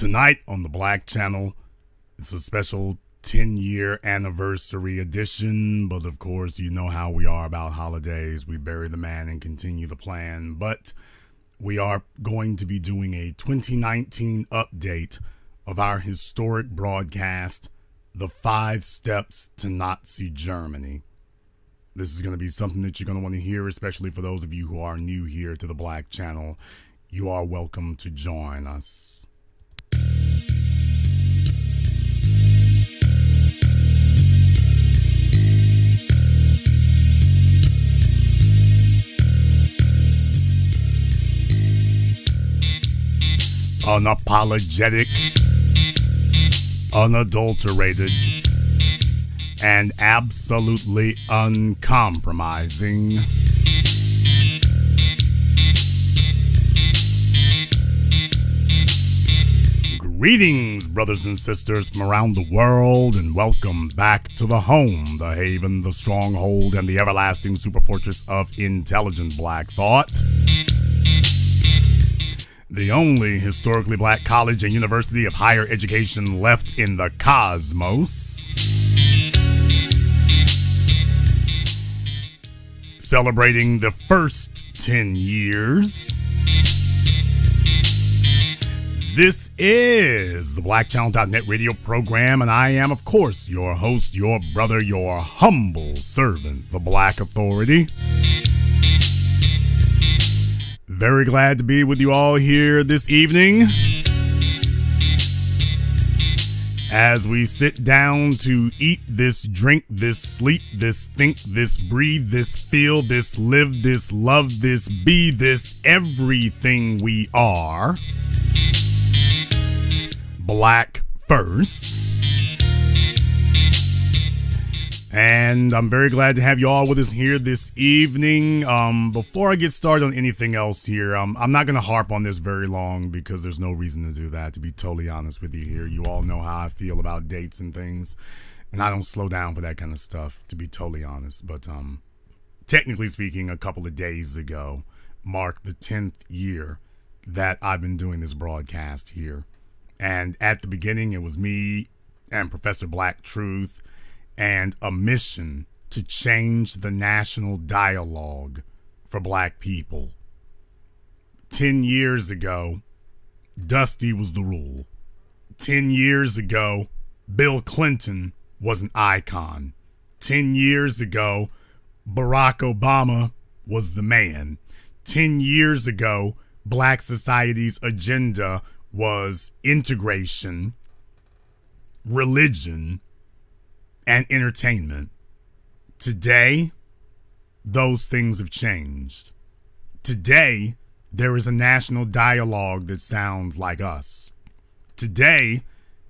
Tonight on the Black Channel, it's a special 10-year anniversary edition, but of course, you know how we are about holidays. We bury the man and continue the plan, but we are going to be doing a 2019 update of our historic broadcast, The 5 Steps to Nazi Germany. This is going to be something that you're going to want to hear, especially for those of you who are new here to the Black Channel. You are welcome to join us. Unapologetic, unadulterated, and absolutely uncompromising. Greetings, brothers and sisters from around the world, and welcome back to the home, the haven, the stronghold, and the everlasting superfortress of intelligent black thought. The only historically black college and university of higher education left in the cosmos. Celebrating the first 10 years. This is the BlackChannel.net radio program, and I am, of course, your host, your brother, your humble servant, the Black Authority. Very glad to be with you all here this evening as we sit down to eat this, drink this, sleep this, think this, breathe this, feel this, live this, love this, be this, everything we are. Black first. And I'm very glad to have you all with us here this evening. Before I get started on anything else here, I'm not going to harp on this very long because there's no reason to do that, to be totally honest with you here. You all know how I feel about dates and things, and I don't slow down for that kind of stuff, to be totally honest. But technically speaking, a couple of days ago marked the 10th year that I've been doing this broadcast here. And at the beginning, it was me and Professor Black Truth and a mission to change the national dialogue for black people. 10 years ago, Dusty was the rule. 10 years ago, Bill Clinton was an icon. 10 years ago, Barack Obama was the man. 10 years ago, black society's agenda was integration, religion, and entertainment. Today, those things have changed. Today, there is a national dialogue that sounds like us. Today,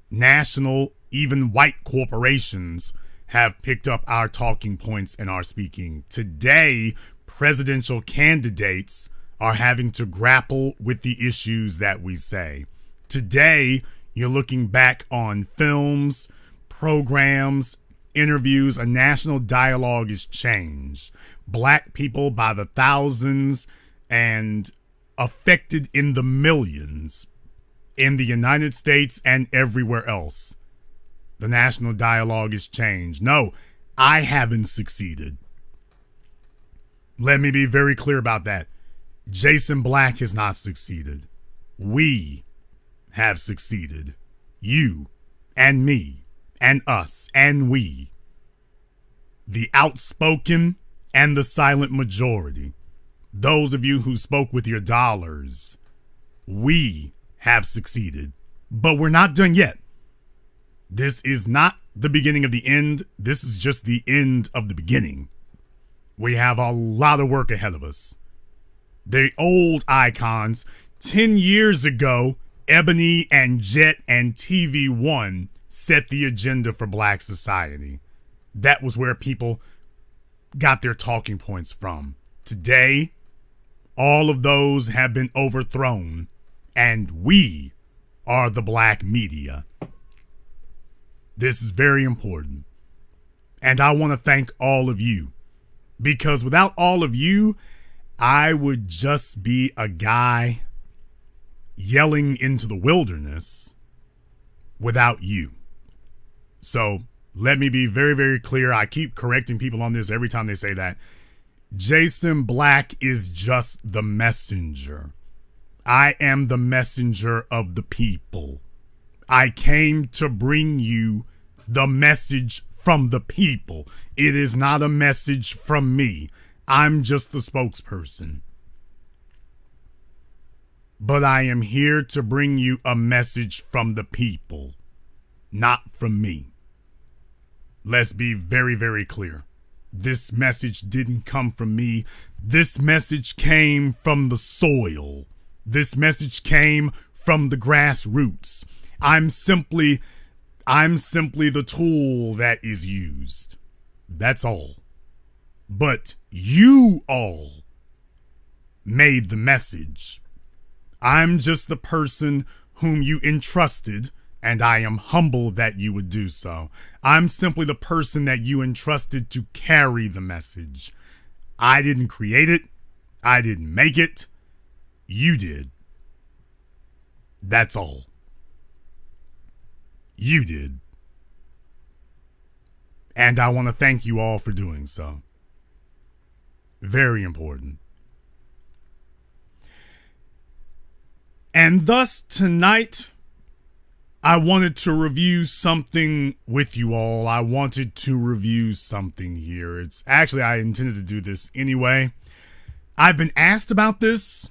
national, even white corporations have picked up our talking points and are speaking. Today, presidential candidates are having to grapple with the issues that we say. Today, you're looking back on films, programs, interviews. A national dialogue is changed. Black people by the thousands and affected in the millions in the United States and everywhere else. The national dialogue is changed. No, I haven't succeeded. Let me be very clear about that. Jason Black has not succeeded. We have succeeded. You and me and us and we. The outspoken and the silent majority. Those of you who spoke with your dollars. We have succeeded. But we're not done yet. This is not the beginning of the end. This is just the end of the beginning. We have a lot of work ahead of us. The old icons, 10 years ago, Ebony and Jet and TV One set the agenda for black society. That was where people got their talking points from. Today, all of those have been overthrown, and we are the black media. This is very important. And I want to thank all of you, because without all of you, I would just be a guy yelling into the wilderness without you. So let me be very, very clear. I keep correcting people on this every time they say that. Jason Black is just the messenger. I am the messenger of the people. I came to bring you the message from the people. It is not a message from me. I'm just the spokesperson. But I am here to bring you a message from the people, not from me. Let's be very, very clear. This message didn't come from me. This message came from the soil. This message came from the grassroots. I'm simply the tool that is used. That's all. But you all made the message. I'm just the person whom you entrusted, and I am humbled that you would do so. I'm simply the person that you entrusted to carry the message. I didn't create it. I didn't make it. You did. That's all. You did. And I want to thank you all for doing so. Very important. And thus tonight, I wanted to review something with you all. I wanted to review something here. It's actually, I intended to do this anyway. I've been asked about this.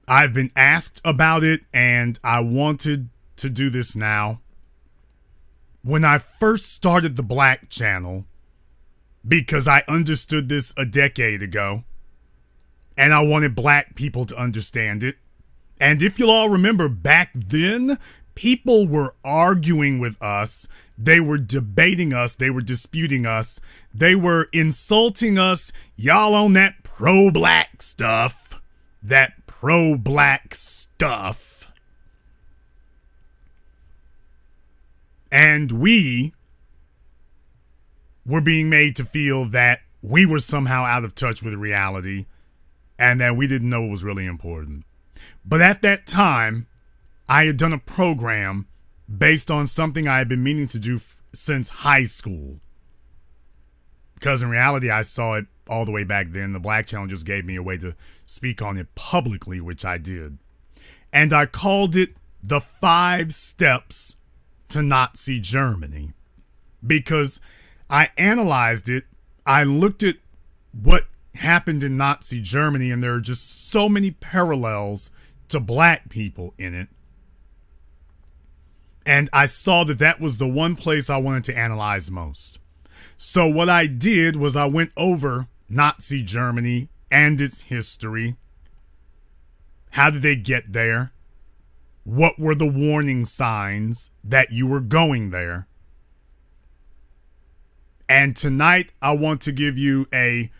I've been asked about it, and I wanted to do this now. When I first started the Black channel, because I understood this a decade ago, and I wanted black people to understand it. And if you'll all remember, back then, people were arguing with us. They were debating us. They were disputing us. They were insulting us. Y'all on that pro-black stuff. That pro-black stuff. And we were being made to feel that we were somehow out of touch with reality and that we didn't know what was really important. But at that time, I had done a program based on something I had been meaning to do since high school. Because in reality, I saw it all the way back then. The Black Channel just gave me a way to speak on it publicly, which I did. And I called it The 5 Steps to Nazi Germany. Because I analyzed it, I looked at what happened in Nazi Germany, and there are just so many parallels to black people in it. And I saw that that was the one place I wanted to analyze most. So what I did was I went over Nazi Germany and its history. How did they get there? What were the warning signs that you were going there? And tonight I want to give you a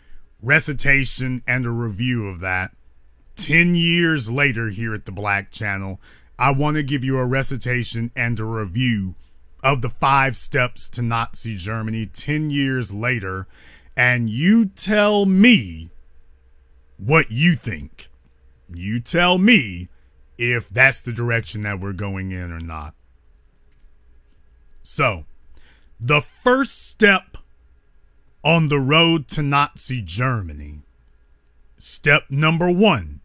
recitation and a review of that. 10 years later here at the Black Channel, I want to give you a recitation and a review of the 5 steps to Nazi Germany 10 years later, and you tell me what you think. You tell me if that's the direction that we're going in or not. So, the first step on the road to Nazi Germany. Step number 1.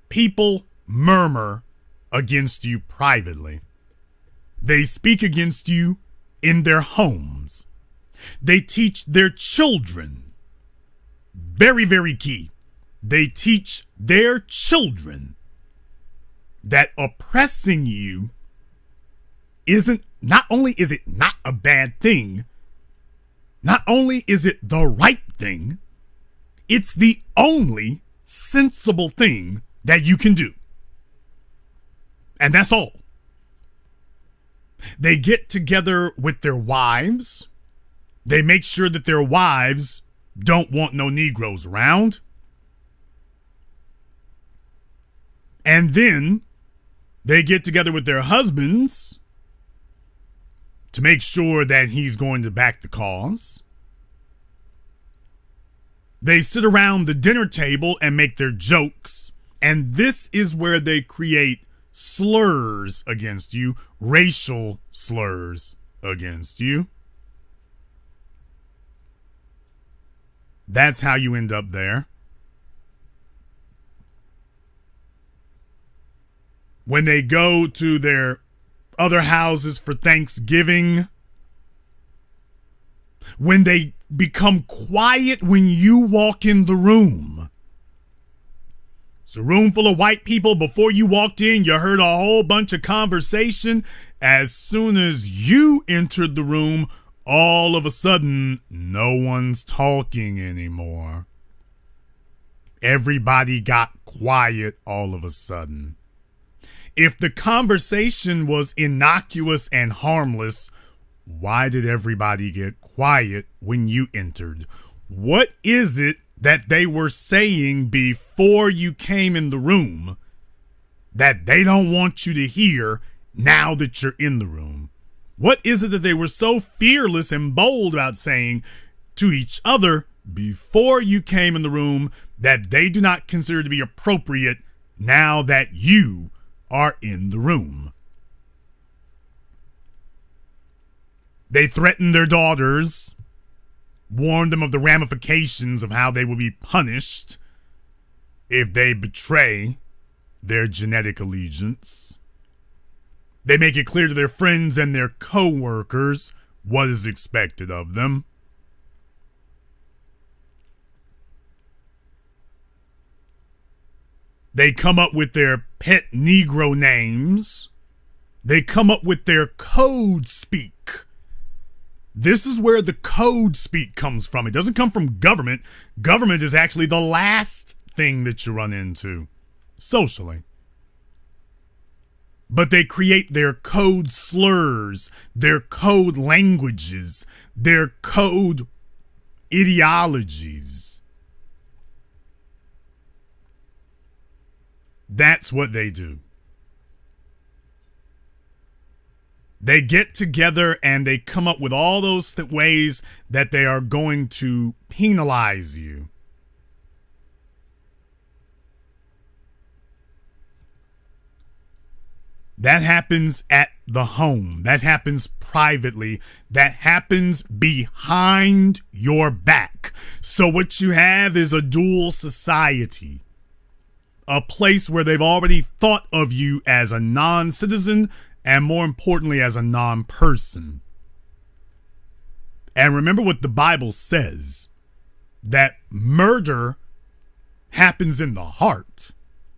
People murmur against you privately. They speak against you in their homes. They teach their children. Very, very key. They teach their children that oppressing you not only is it not a bad thing, not only is it the right thing, it's the only sensible thing that you can do. And that's all. They get together with their wives. They make sure that their wives don't want no Negroes around. And then they get together with their husbands to make sure that he's going to back the cause. They sit around the dinner table and make their jokes. And this is where they create slurs against you, racial slurs against you. That's how you end up there. When they go to their other houses for Thanksgiving, when they become quiet when you walk in the room. It's a room full of white people. Before you walked in, you heard a whole bunch of conversation. As soon as you entered the room, all of a sudden, no one's talking anymore. Everybody got quiet all of a sudden. If the conversation was innocuous and harmless, why did everybody get quiet when you entered? What is it that they were saying before you came in the room that they don't want you to hear now that you're in the room? What is it that they were so fearless and bold about saying to each other before you came in the room that they do not consider to be appropriate now that you are in the room? They threatened their daughters, warned them of the ramifications of how they will be punished if they betray their genetic allegiance. They make it clear to their friends and their co-workers what is expected of them. They come up with their pet Negro names. They come up with their code speak. This is where the code speak comes from. It doesn't come from government. Government is actually the last thing that you run into socially. But they create their code slurs, their code languages, their code ideologies. That's what they do. They get together and they come up with all those ways that they are going to penalize you. That happens at the home. That happens privately. That happens behind your back. So what you have is a dual society. A place where they've already thought of you as a non-citizen and, more importantly, as a non-person. And remember what the Bible says, that murder happens in the heart.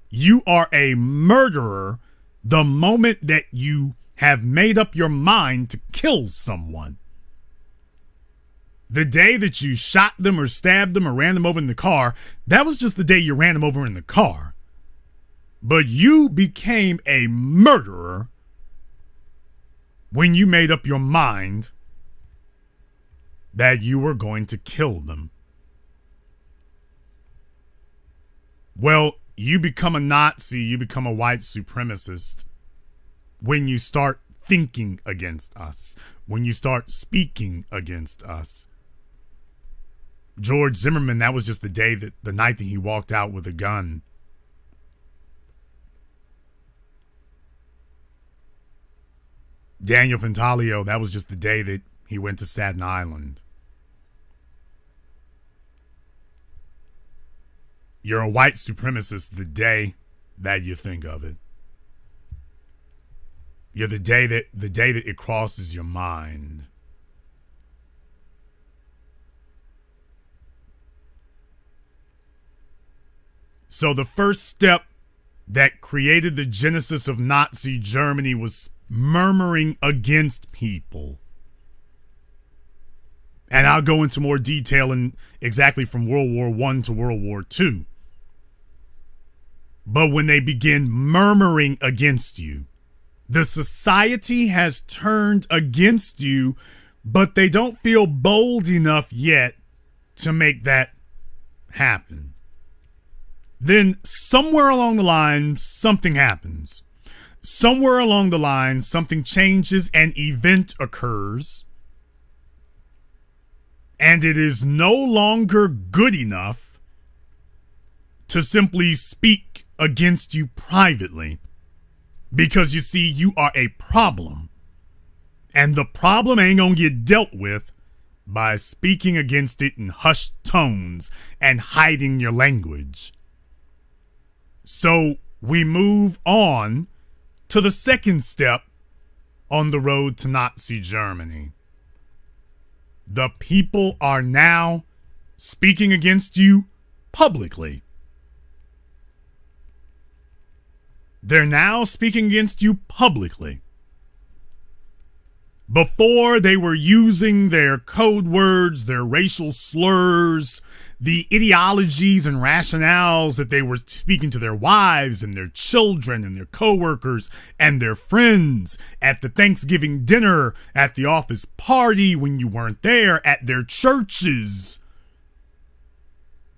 You are a murderer the moment that you have made up your mind to kill someone. The day that you shot them or stabbed them or ran them over in the car, that was just the day you ran them over in the car. But you became a murderer when you made up your mind that you were going to kill them. Well, you become a Nazi, you become a white supremacist when you start thinking against us, when you start speaking against us. George Zimmerman, that was just the night that he walked out with a gun. Daniel Pantaleo, that was just the day that he went to Staten Island. You're a white supremacist the day that you think of it. You're the day that it crosses your mind. So the first step that created the genesis of Nazi Germany was murmuring against people. And I'll go into more detail in exactly from World War I to World War II. But when they begin murmuring against you, the society has turned against you, but they don't feel bold enough yet to make that happen. Then somewhere along the line, something happens. Somewhere along the line, something changes, an event occurs, and it is no longer good enough to simply speak against you privately. Because you see, you are a problem. And the problem ain't gonna get dealt with by speaking against it in hushed tones and hiding your language. So we move on to the second step on the road to Nazi Germany. The people are now speaking against you publicly. They're now speaking against you publicly. Before, they were using their code words, their racial slurs, the ideologies and rationales that they were speaking to their wives and their children and their coworkers and their friends at the Thanksgiving dinner, at the office party when you weren't there, at their churches.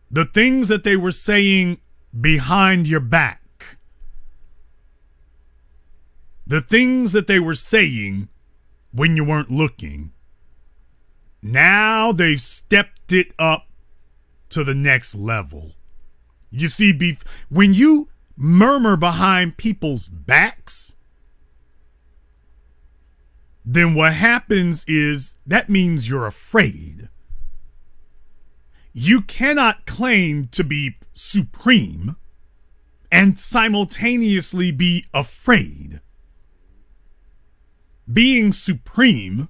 The things that they were saying behind your back. The things that they were saying when you weren't looking. Now they've stepped it up to the next level. You see, when you murmur behind people's backs, then what happens is that means you're afraid. You cannot claim to be supreme and simultaneously be afraid. Being supreme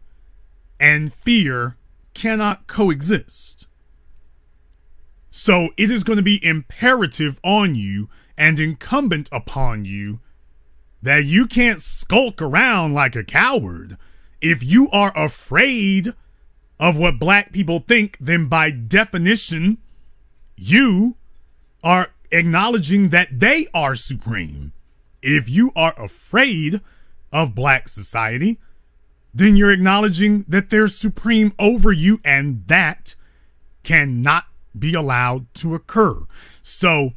and fear cannot coexist. So it is going to be imperative on you and incumbent upon you that you can't skulk around like a coward. If you are afraid of what black people think, then by definition, you are acknowledging that they are supreme. If you are afraid of black society, then you're acknowledging that they're supreme over you, and that cannot be allowed to occur. So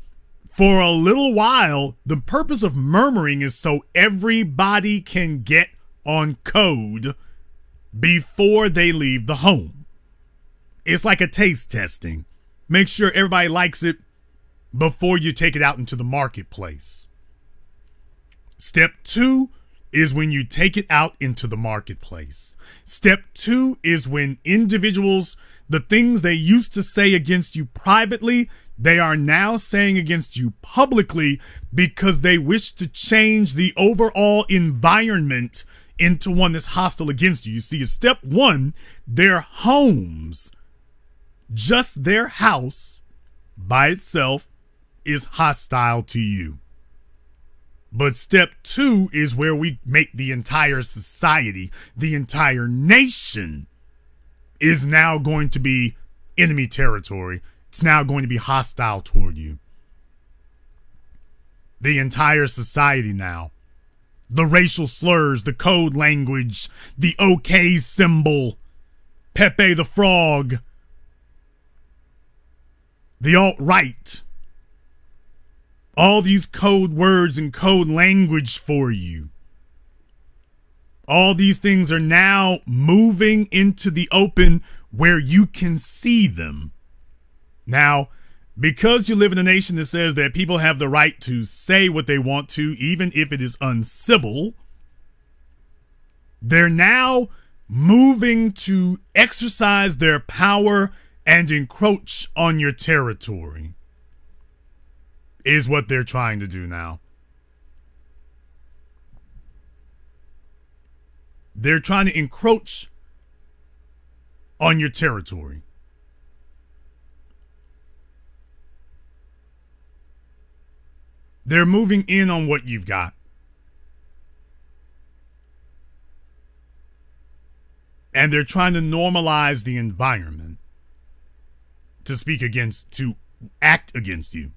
for a little while, the purpose of murmuring is so everybody can get on code before they leave the home. It's like a taste testing. Make sure everybody likes it before you take it out into the marketplace. Step 2 is when you take it out into the marketplace. Step 2 is when individuals, the things they used to say against you privately, they are now saying against you publicly because they wish to change the overall environment into one that's hostile against you. You see, step 1, their homes, just their house by itself is hostile to you. But step 2 is where we make the entire society, the entire nation is now going to be enemy territory. It's now going to be hostile toward you. The entire society now. The racial slurs, the code language, the OK symbol, Pepe the Frog, the alt-right. All these code words and code language for you. All these things are now moving into the open where you can see them. Now, because you live in a nation that says that people have the right to say what they want to, even if it is uncivil, they're now moving to exercise their power and encroach on your territory. Is what they're trying to do now. They're trying to encroach on your territory. They're moving in on what you've got. And they're trying to normalize the environment to speak against, to act against you.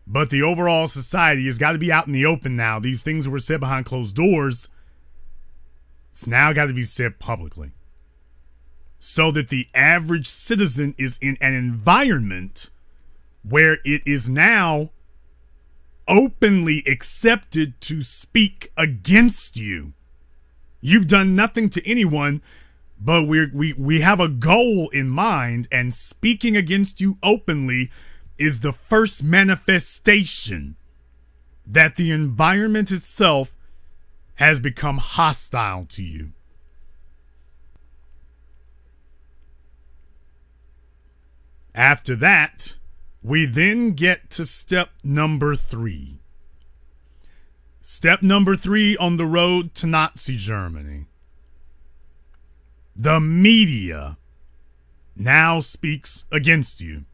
But the overall society has got to be out in the open now. These things that were said behind closed doors, it's now got to be said publicly. So that the average citizen is in an environment where it is now openly accepted to speak against you. You've done nothing to anyone, but we have a goal in mind, and speaking against you openly is the first manifestation that the environment itself has become hostile to you. After that, we then get to step number 3. Step number 3 on the road to Nazi Germany. The media now speaks against you.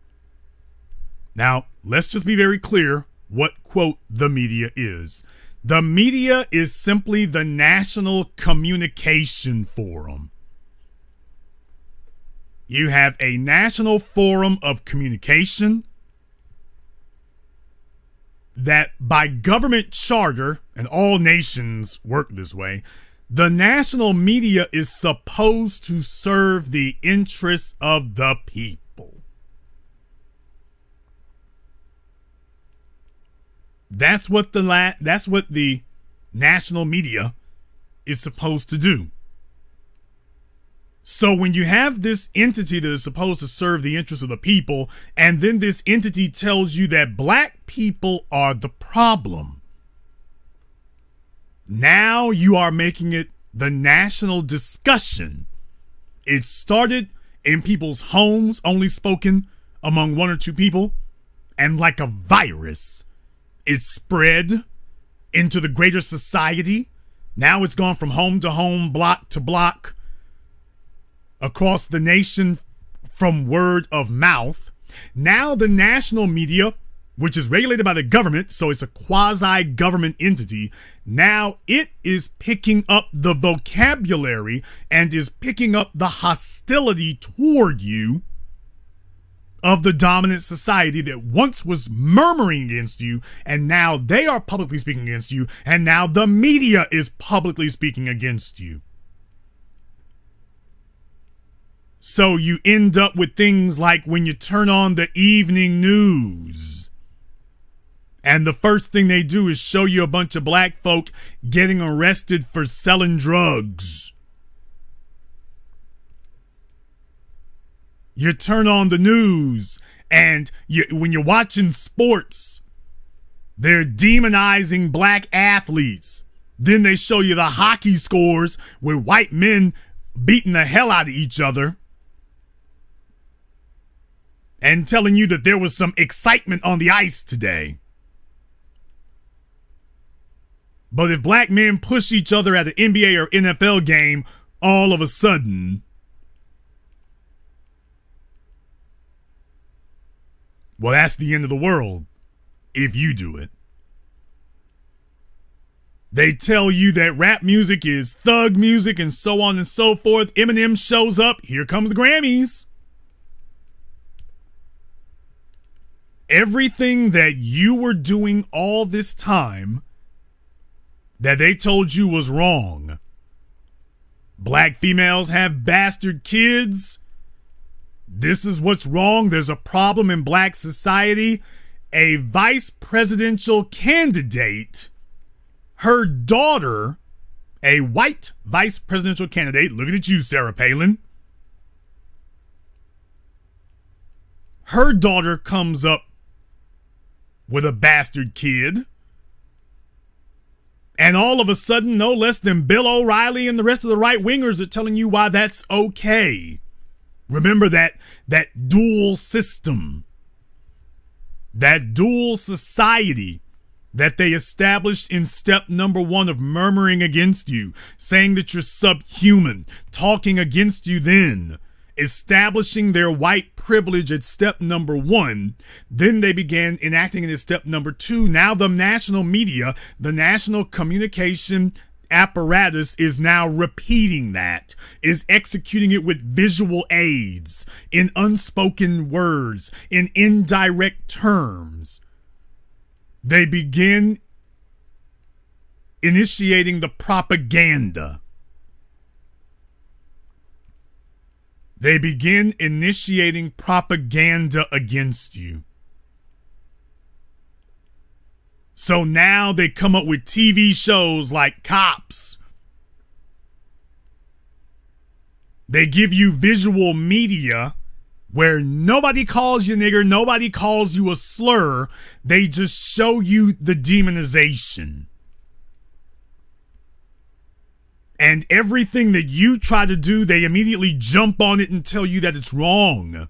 Now, let's just be very clear what, quote, the media is. The media is simply the national communication forum. You have a national forum of communication that by government charter, and all nations work this way, the national media is supposed to serve the interests of the people. That's what the national media is supposed to do. So when you have this entity that is supposed to serve the interests of the people, and then this entity tells you that black people are the problem, now you are making it the national discussion. It started in people's homes, only spoken among 1 or 2 people, and like a virus, it spread into the greater society. Now it's gone from home to home, block to block, across the nation from word of mouth. Now the national media, which is regulated by the government, so it's a quasi-government entity, now it is picking up the vocabulary and is picking up the hostility toward you of the dominant society that once was murmuring against you, and now they are publicly speaking against you, and now the media is publicly speaking against you. So you end up with things like when you turn on the evening news, and the first thing they do is show you a bunch of black folk getting arrested for selling drugs. You turn on the news, and when you're watching sports, they're demonizing black athletes. Then they show you the hockey scores with white men beating the hell out of each other and telling you that there was some excitement on the ice today. But if black men push each other at an NBA or NFL game, all of a sudden, well, that's the end of the world if you do it. They tell you that rap music is thug music and so on and so forth. Eminem shows up. Here comes the Grammys. Everything that you were doing all this time that they told you was wrong. Black females have bastard kids. This is what's wrong. There's a problem in black society. A vice presidential candidate, her daughter, a white vice presidential candidate, looking at you, Sarah Palin. Her daughter comes up with a bastard kid. And all of a sudden, no less than Bill O'Reilly and the rest of the right-wingers are telling you why that's okay. Remember that dual system, that dual society that they established in step number 1 of murmuring against you, saying that you're subhuman, talking against you then, establishing their white privilege at step number 1. Then they began enacting it at step number 2. Now the national media, the national communication apparatus is now repeating that, is executing it with visual aids, in unspoken words, in indirect terms. They begin initiating the propaganda. They begin initiating propaganda against you. So now they come up with TV shows like Cops. They give you visual media where nobody calls you nigger, nobody calls you a slur. They just show you the demonization. And everything that you try to do, they immediately jump on it and tell you that it's wrong.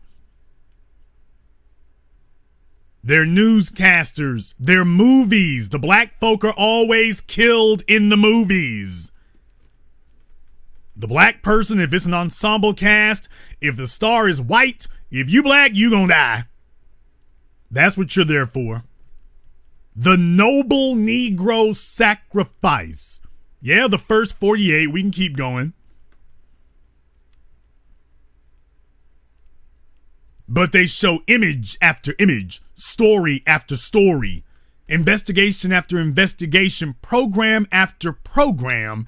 Their newscasters, their movies. The black folk are always killed in the movies. The black person, if it's an ensemble cast, if the star is white, if you black, you gonna die. That's what you're there for. The noble Negro sacrifice. Yeah, the first 48, we can keep going. But they show image after image, story after story, investigation after investigation, program after program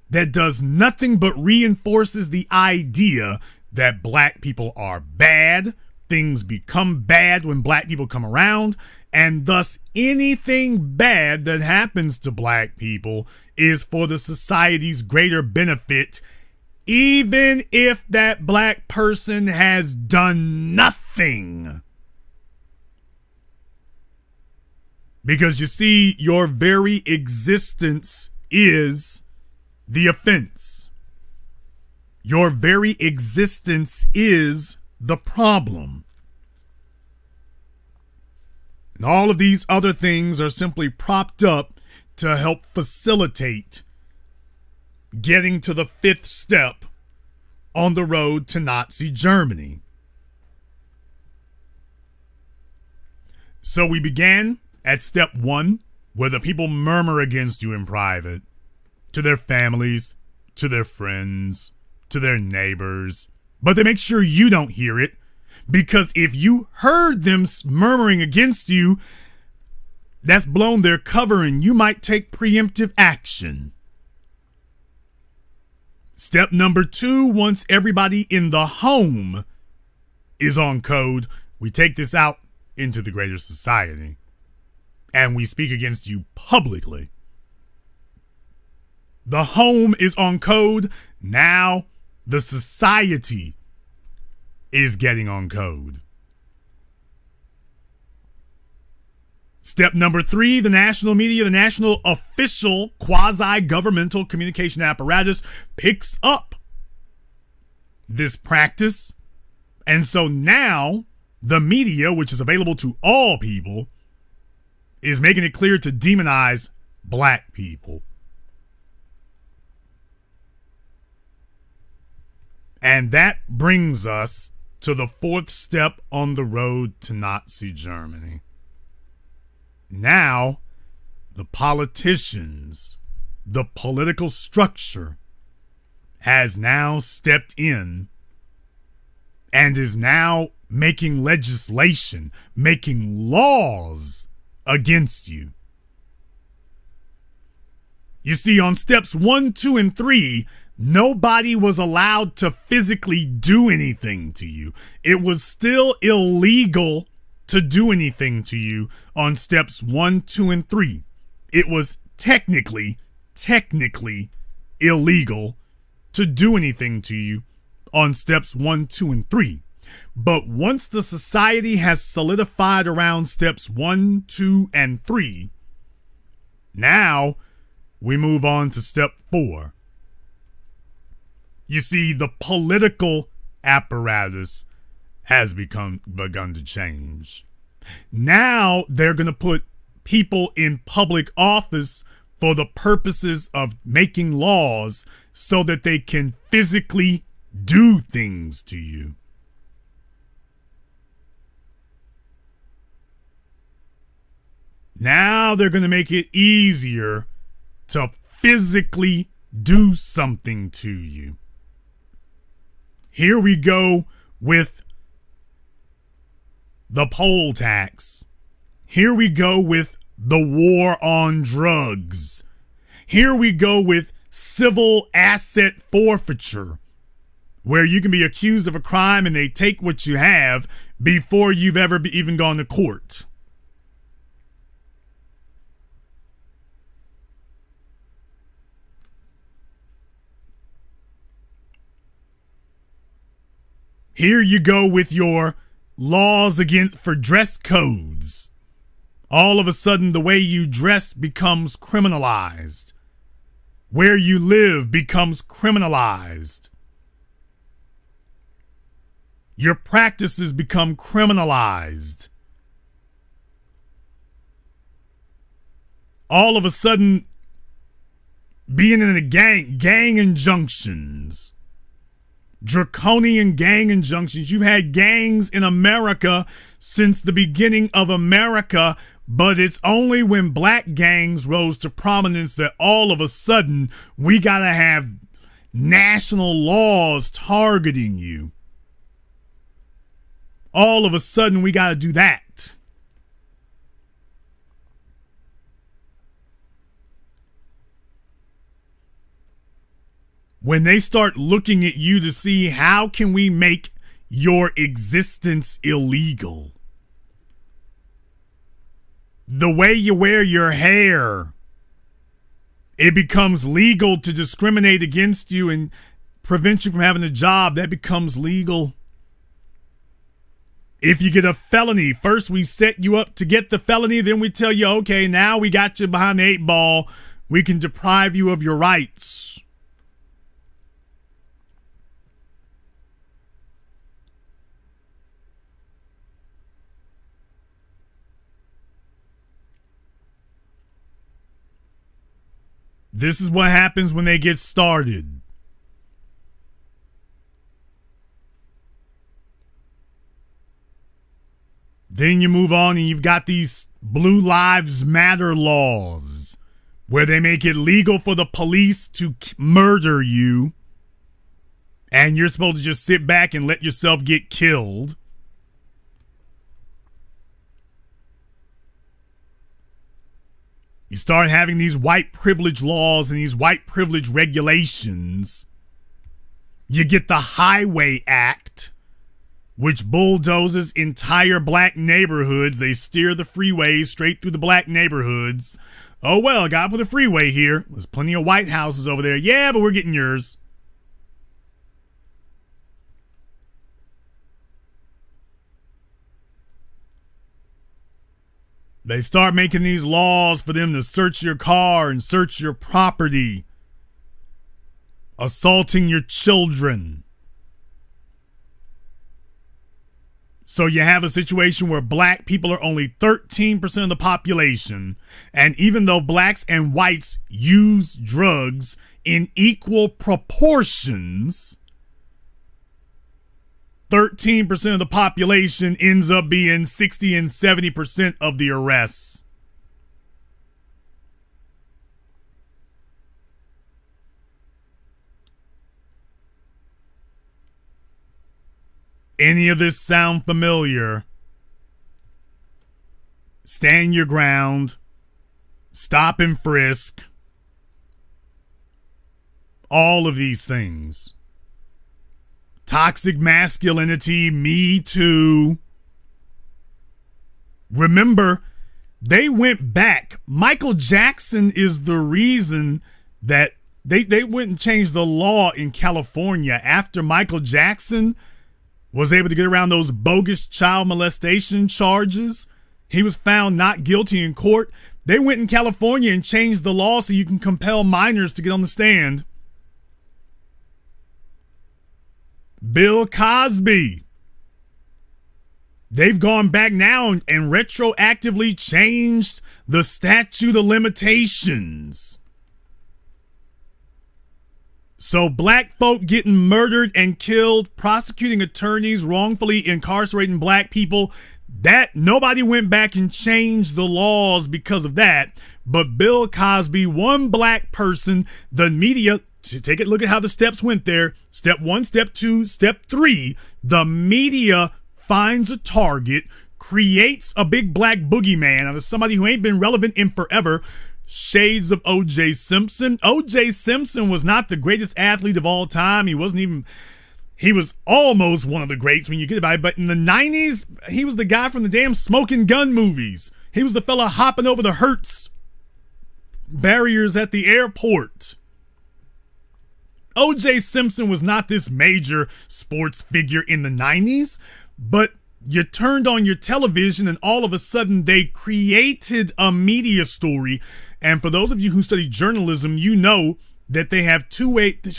that does nothing but reinforces the idea that black people are bad, things become bad when black people come around, and thus anything bad that happens to black people is for the society's greater benefit, even if that black person has done nothing. Because you see, your very existence is the offense. Your very existence is the problem. And all of these other things are simply propped up to help facilitate getting to the fifth step on the road to Nazi Germany. So we began at step 1, where the people murmur against you in private, to their families, to their friends, to their neighbors, but they make sure you don't hear it, because if you heard them murmuring against you, that's blown their cover and you might take preemptive action. Step number 2, once everybody in the home is on code, we take this out into the greater society and we speak against you publicly. The home is on code. Now the society is getting on code. Step number 3, the national media, the national official quasi-governmental communication apparatus picks up this practice. And so now the media, which is available to all people, is making it clear to demonize black people. And that brings us to the 4th step on the road to Nazi Germany. Now, the politicians, the political structure has now stepped in and is now making legislation, making laws against you. You see, on steps 1, 2, and 3, nobody was allowed to physically do anything to you. It was still illegal to do anything to you on steps 1, 2, and 3. It was technically illegal to do anything to you on steps 1, 2, and 3. But once the society has solidified around steps 1, 2, and 3, now we move on to step 4. You see, the political apparatus has begun to change. Now they're going to put people in public office for the purposes of making laws so that they can physically do things to you. Now they're going to make it easier to physically do something to you. Here we go with the poll tax. Here we go with the war on drugs. Here we go with civil asset forfeiture, where you can be accused of a crime and they take what you have before you've ever even gone to court. Here you go with your laws for dress codes. All of a sudden, the way you dress becomes criminalized. Where you live becomes criminalized. Your practices become criminalized. All of a sudden, being in a gang injunctions, draconian gang injunctions. You've had gangs in America since the beginning of America, but it's only when black gangs rose to prominence that all of a sudden we gotta have national laws targeting you. All of a sudden we gotta do that. When they start looking at you to see how can we make your existence illegal. The way you wear your hair, it becomes legal to discriminate against you and prevent you from having a job. That becomes legal. If you get a felony, first we set you up to get the felony, then we tell you, okay, now we got you behind the 8 ball. We can deprive you of your rights. This is what happens when they get started. Then you move on and you've got these Blue Lives Matter laws where they make it legal for the police to murder you. And you're supposed to just sit back and let yourself get killed. You start having these white privilege laws and these white privilege regulations. You get the Highway Act, which bulldozes entire black neighborhoods. They steer the freeways straight through the black neighborhoods. Oh, well, gotta put a freeway here. There's plenty of white houses over there. Yeah, but we're getting yours. They start making these laws for them to search your car and search your property, assaulting your children. So you have a situation where black people are only 13% of the population, and even though blacks and whites use drugs in equal proportions, 13% of the population ends up being 60 and 70% of the arrests. Any of this sound familiar? Stand your ground. Stop and frisk. All of these things. Toxic masculinity, Me Too. Remember, they went back. Michael Jackson is the reason that they went and changed the law in California after Michael Jackson was able to get around those bogus child molestation charges. He was found not guilty in court. They went in California and changed the law so you can compel minors to get on the stand. Bill Cosby. They've gone back now and retroactively changed the statute of limitations. So black folk getting murdered and killed, prosecuting attorneys wrongfully incarcerating black people, that nobody went back and changed the laws because of that. But Bill Cosby, one black person, the media, to take a look at how the steps went there. Step 1, step 2, step 3. The media finds a target, creates a big black boogeyman out of somebody who ain't been relevant in forever. Shades of O.J. Simpson. O.J. Simpson was not the greatest athlete of all time. He was almost one of the greats when you get about it. But in the 90s, he was the guy from the damn Smoking Gun movies. He was the fella hopping over the Hertz barriers at the airport. O.J. Simpson was not this major sports figure in the 90s, but you turned on your television and all of a sudden they created a media story. And for those of you who study journalism, you know that they have two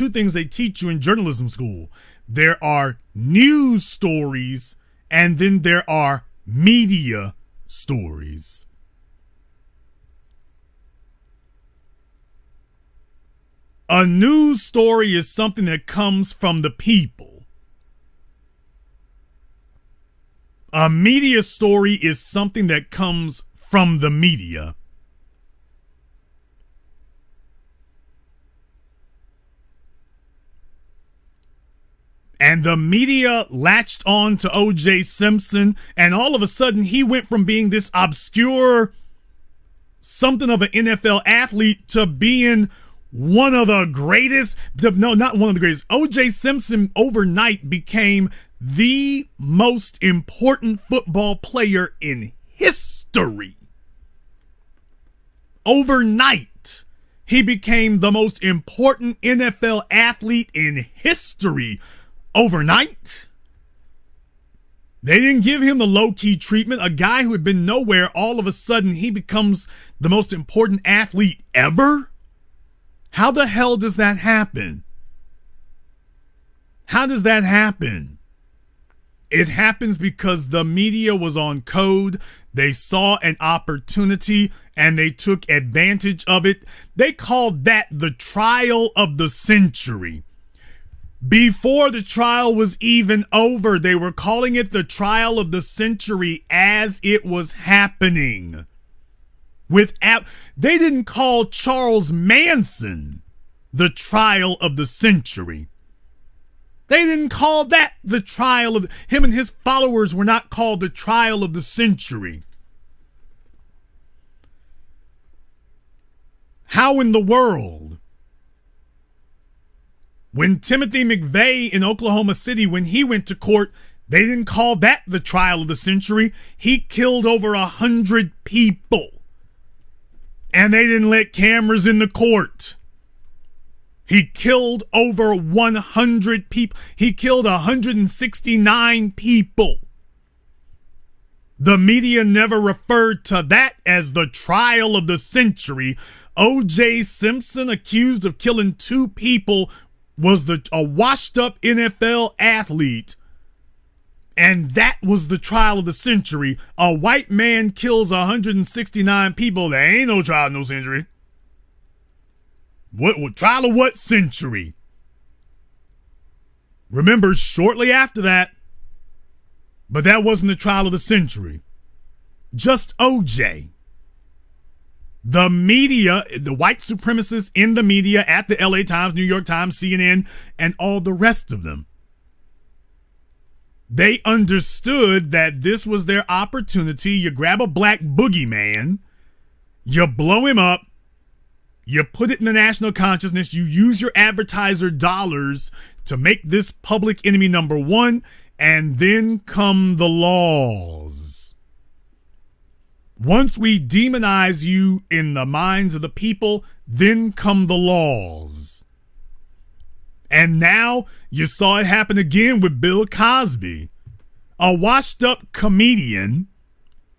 things they teach you in journalism school. There are news stories, and then there are media stories. A news story is something that comes from the people. A media story is something that comes from the media. And the media latched on to O.J. Simpson, and all of a sudden he went from being this obscure something of an NFL athlete to being one of the greatest. No, not one of the greatest. O.J. Simpson overnight became the most important football player in history. Overnight, he became the most important NFL athlete in history. Overnight. They didn't give him the low-key treatment. A guy who had been nowhere, all of a sudden he becomes the most important athlete ever? How the hell does that happen? How does that happen? It happens because the media was on code. They saw an opportunity and they took advantage of it. They called that the trial of the century. Before the trial was even over, they were calling it the trial of the century as it was happening. They didn't call Charles Manson the trial of the century. They didn't call that the trial of him, and his followers were not called the trial of the century. How in the world? When Timothy McVeigh in Oklahoma City, when he went to court, they didn't call that the trial of the century. He killed over 100 people. And they didn't let cameras in the court. He killed over 100 people. He killed 169 people. The media never referred to that as the trial of the century. O.J. Simpson, accused of killing 2 people, was a washed-up NFL athlete, and that was the trial of the century. A white man kills 169 people. There ain't no trial, no century. What trial of what century? Remember, shortly after that, but that wasn't the trial of the century. Just O.J. The media, the white supremacists in the media at the LA Times, New York Times, CNN, and all the rest of them, they understood that this was their opportunity. You grab a black boogeyman, you blow him up, you put it in the national consciousness, you use your advertiser dollars to make this public enemy number one, and then come the laws. Once we demonize you in the minds of the people, then come the laws. And now you saw it happen again with Bill Cosby, a washed up comedian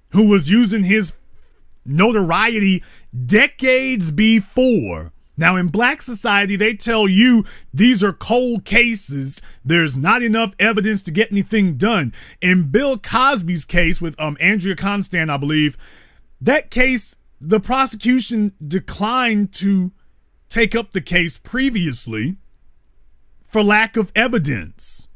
who was using his notoriety decades before. Now, in black society, they tell you these are cold cases. There's not enough evidence to get anything done. In Bill Cosby's case with Andrea Constand, I believe, that case, the prosecution declined to take up the case previously for lack of evidence.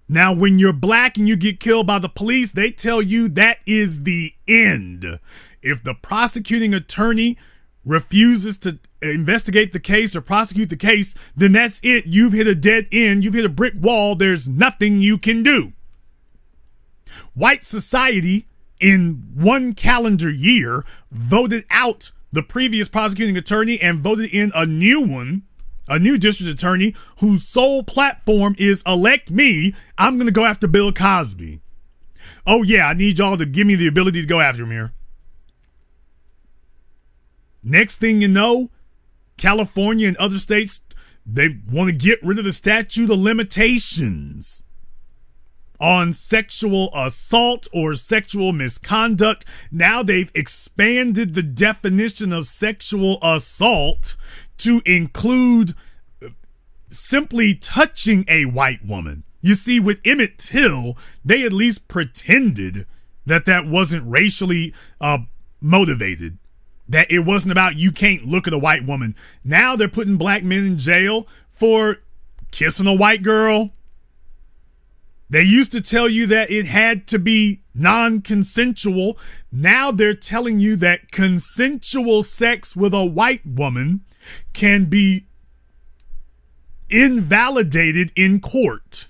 Now, when you're black and you get killed by the police, they tell you that is the end. If the prosecuting attorney refuses to investigate the case or prosecute the case, then that's it. You've hit a dead end. You've hit a brick wall. There's nothing you can do. White society in one calendar year voted out the previous prosecuting attorney and voted in a new one, a new district attorney whose sole platform is elect me. I'm going to go after Bill Cosby. Oh yeah, I need y'all to give me the ability to go after him here. Next thing you know, California and other states, they want to get rid of the statute of limitations on sexual assault or sexual misconduct. Now they've expanded the definition of sexual assault to include simply touching a white woman. You see, with Emmett Till, they at least pretended that that wasn't racially motivated, that it wasn't about you can't look at a white woman. Now they're putting black men in jail for kissing a white girl. They used to tell you that it had to be non-consensual. Now they're telling you that consensual sex with a white woman can be invalidated in court.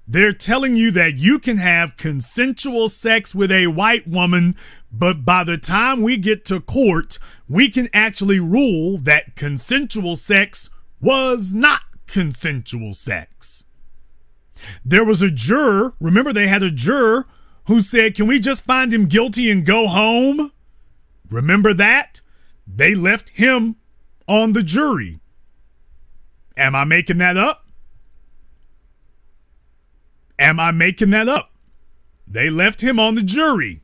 They're telling you that you can have consensual sex with a white woman, but by the time we get to court, we can actually rule that consensual sex was not consensual sex. There was a juror, remember they had a juror who said, "Can we just find him guilty and go home?" Remember that? They left him on the jury. Am I making that up? Am I making that up? They left him on the jury.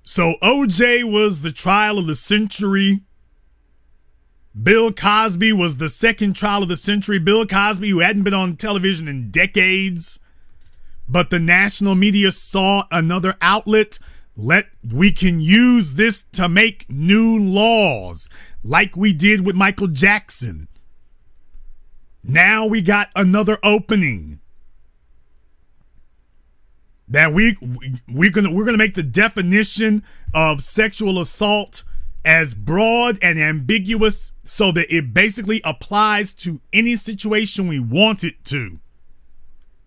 So OJ was the trial of the century. Bill Cosby was the second trial of the century. Bill Cosby, who hadn't been on television in decades, but the national media saw another outlet. We can use this to make new laws, like we did with Michael Jackson. Now we got another opening that we're gonna make the definition of sexual assault as broad and ambiguous so that it basically applies to any situation we want it to.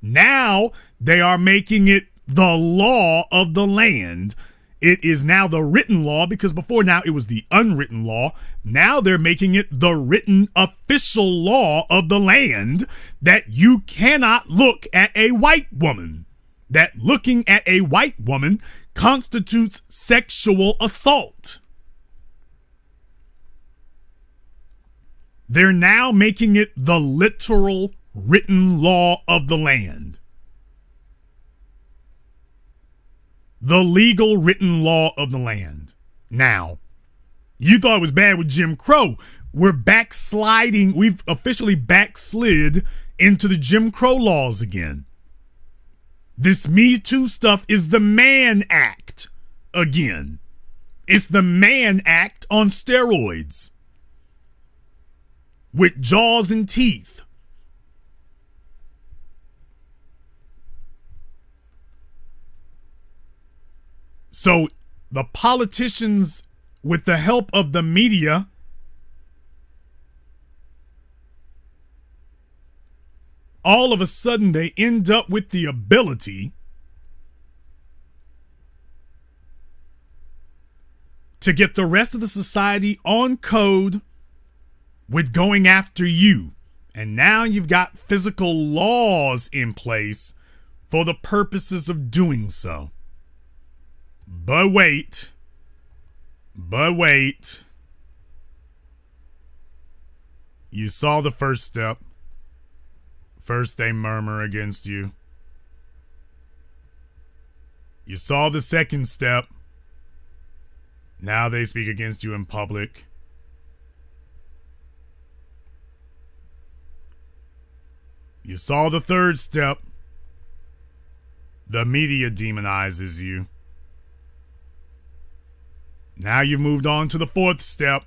Now they are making it the law of the land. It is now the written law, because before now it was the unwritten law. Now they're making it the written official law of the land that you cannot look at a white woman. That looking at a white woman constitutes sexual assault. They're now making it the literal written law of the land. The legal written law of the land. Now, you thought it was bad with Jim Crow. We're backsliding. We've officially backslid into the Jim Crow laws again. This Me Too stuff is the Mann Act again. It's the Mann Act on steroids with jaws and teeth. So the politicians, with the help of the media, all of a sudden they end up with the ability to get the rest of the society on code with going after you. And now you've got physical laws in place for the purposes of doing so. But wait. You saw the first step. First they murmur against you. You saw the second step. Now they speak against you in public. You saw the third step. The media demonizes you. Now you've moved on to the fourth step.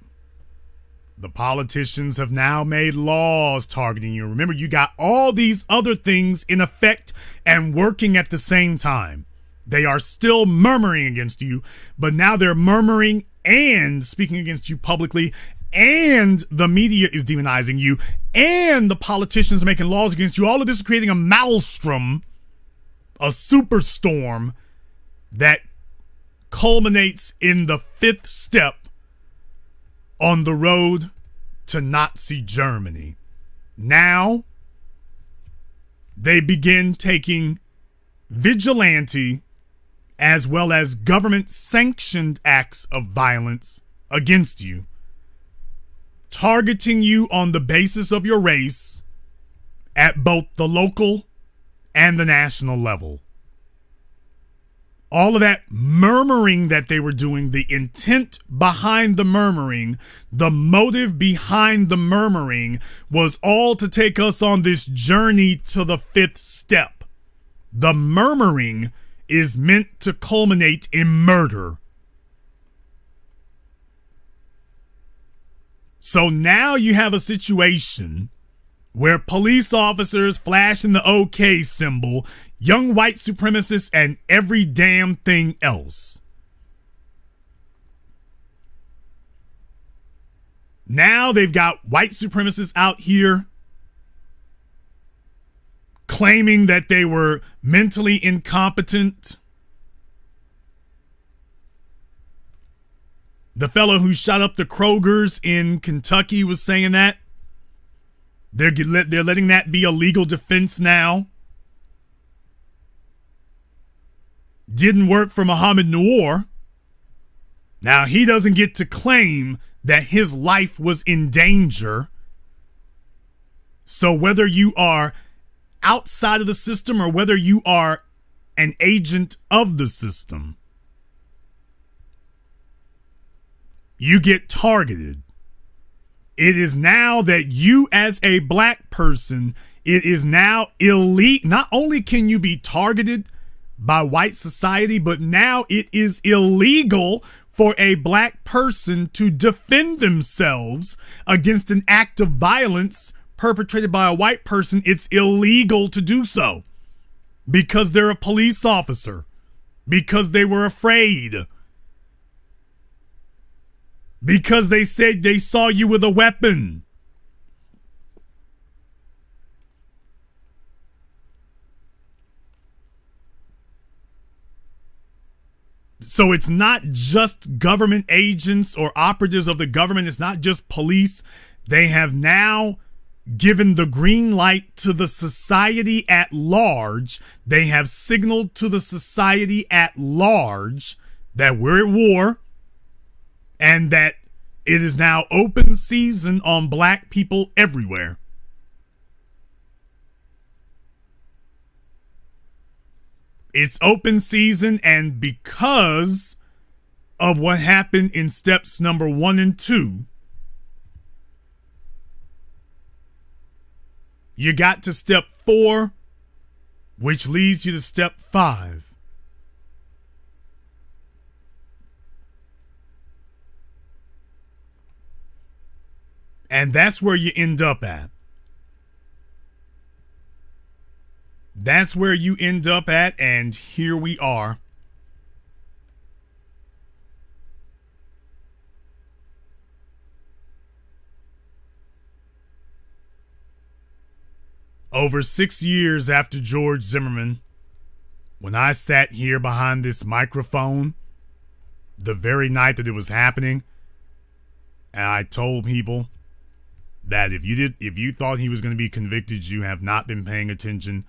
The politicians have now made laws targeting you. Remember, you got all these other things in effect and working at the same time. They are still murmuring against you, but now they're murmuring and speaking against you publicly, and the media is demonizing you, and the politicians are making laws against you. All of this is creating a maelstrom, a superstorm that culminates in the fifth step on the road to Nazi Germany. Now, they begin taking vigilante as well as government-sanctioned acts of violence against you, targeting you on the basis of your race at both the local and the national level. All of that murmuring that they were doing, the intent behind the murmuring, the motive behind the murmuring was all to take us on this journey to the fifth step. The murmuring is meant to culminate in murder. So now you have a situation where police officers flashing the OK symbol, young white supremacists, and every damn thing else. Now they've got white supremacists out here claiming that they were mentally incompetent. The fellow who shot up the Krogers in Kentucky was saying that. They're letting that be a legal defense now. Didn't work for Mohammed Noor. Now he doesn't get to claim that his life was in danger. So whether you are outside of the system or whether you are an agent of the system, you get targeted. It is now that you as a black person, it is now illegal. Not only can you be targeted by white society, but now it is illegal for a black person to defend themselves against an act of violence perpetrated by a white person. It's illegal to do so because they're a police officer, because they were afraid, because they said they saw you with a weapon. So it's not just government agents or operatives of the government. It's not just police. They have now given the green light to the society at large. They have signaled to the society at large that we're at war and that it is now open season on black people everywhere. It's open season, and because of what happened in steps number 1 and 2, you got to step 4, which leads you to step 5. And that's where you end up at. That's where you end up at, and here we are. Over 6 years after George Zimmerman, when I sat here behind this microphone, the very night that it was happening, and I told people that if you thought he was going to be convicted, you have not been paying attention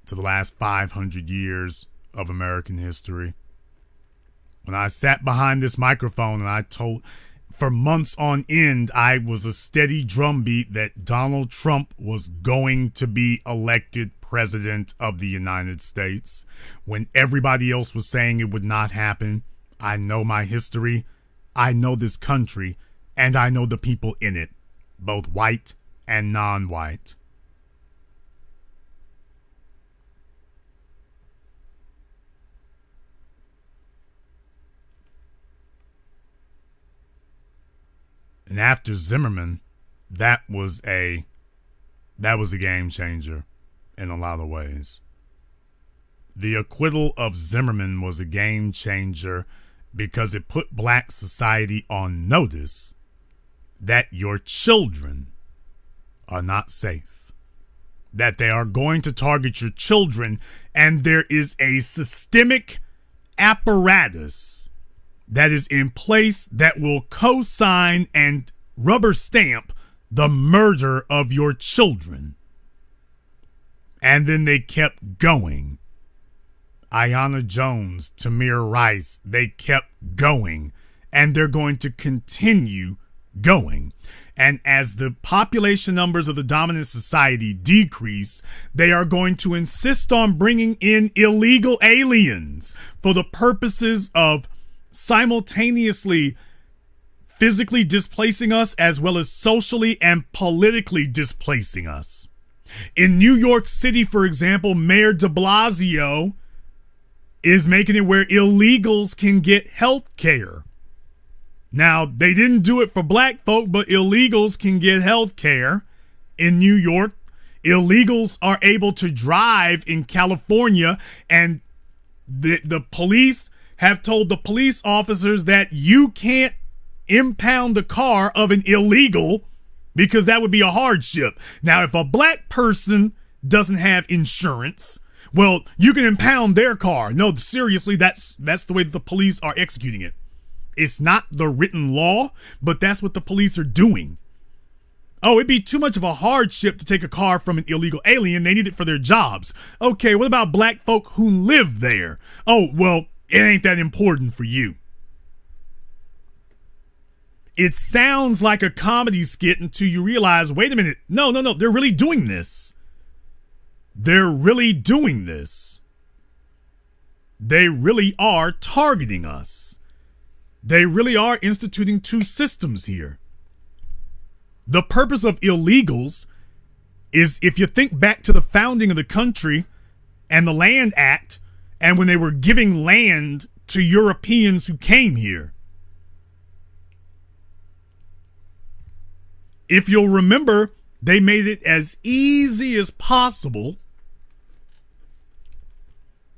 to the last 500 years of American history. When I sat behind this microphone and I told, for months on end, I was a steady drumbeat that Donald Trump was going to be elected president of the United States. When everybody else was saying it would not happen, I know my history, I know this country, and I know the people in it, both white and non-white. And after Zimmerman, that was a game changer in a lot of ways. The acquittal of Zimmerman was a game changer because it put black society on notice that your children are not safe, that they are going to target your children, and there is a systemic apparatus that is in place that will co-sign and rubber stamp the murder of your children. And then they kept going. Ayanna Jones, Tamir Rice, they kept going. And they're going to continue going. And as the population numbers of the dominant society decrease, they are going to insist on bringing in illegal aliens for the purposes of simultaneously physically displacing us as well as socially and politically displacing us. In New York City, for example, Mayor de Blasio is making it where illegals can get health care. Now, they didn't do it for black folk, but illegals can get health care in New York. Illegals are able to drive in California, and the police have told the police officers that you can't impound the car of an illegal because that would be a hardship. Now, if a black person doesn't have insurance, well, you can impound their car. No, seriously, that's the way that the police are executing it. It's not the written law, but that's what the police are doing. Oh, it'd be too much of a hardship to take a car from an illegal alien. They need it for their jobs. Okay, what about black folk who live there? Oh, well, it ain't that important for you. It sounds like a comedy skit until you realize, wait a minute, no, they're really doing this. They're really doing this. They really are targeting us. They really are instituting two systems here. The purpose of illegals is, if you think back to the founding of the country and the Land Act, and when they were giving land to Europeans who came here. If you'll remember, they made it as easy as possible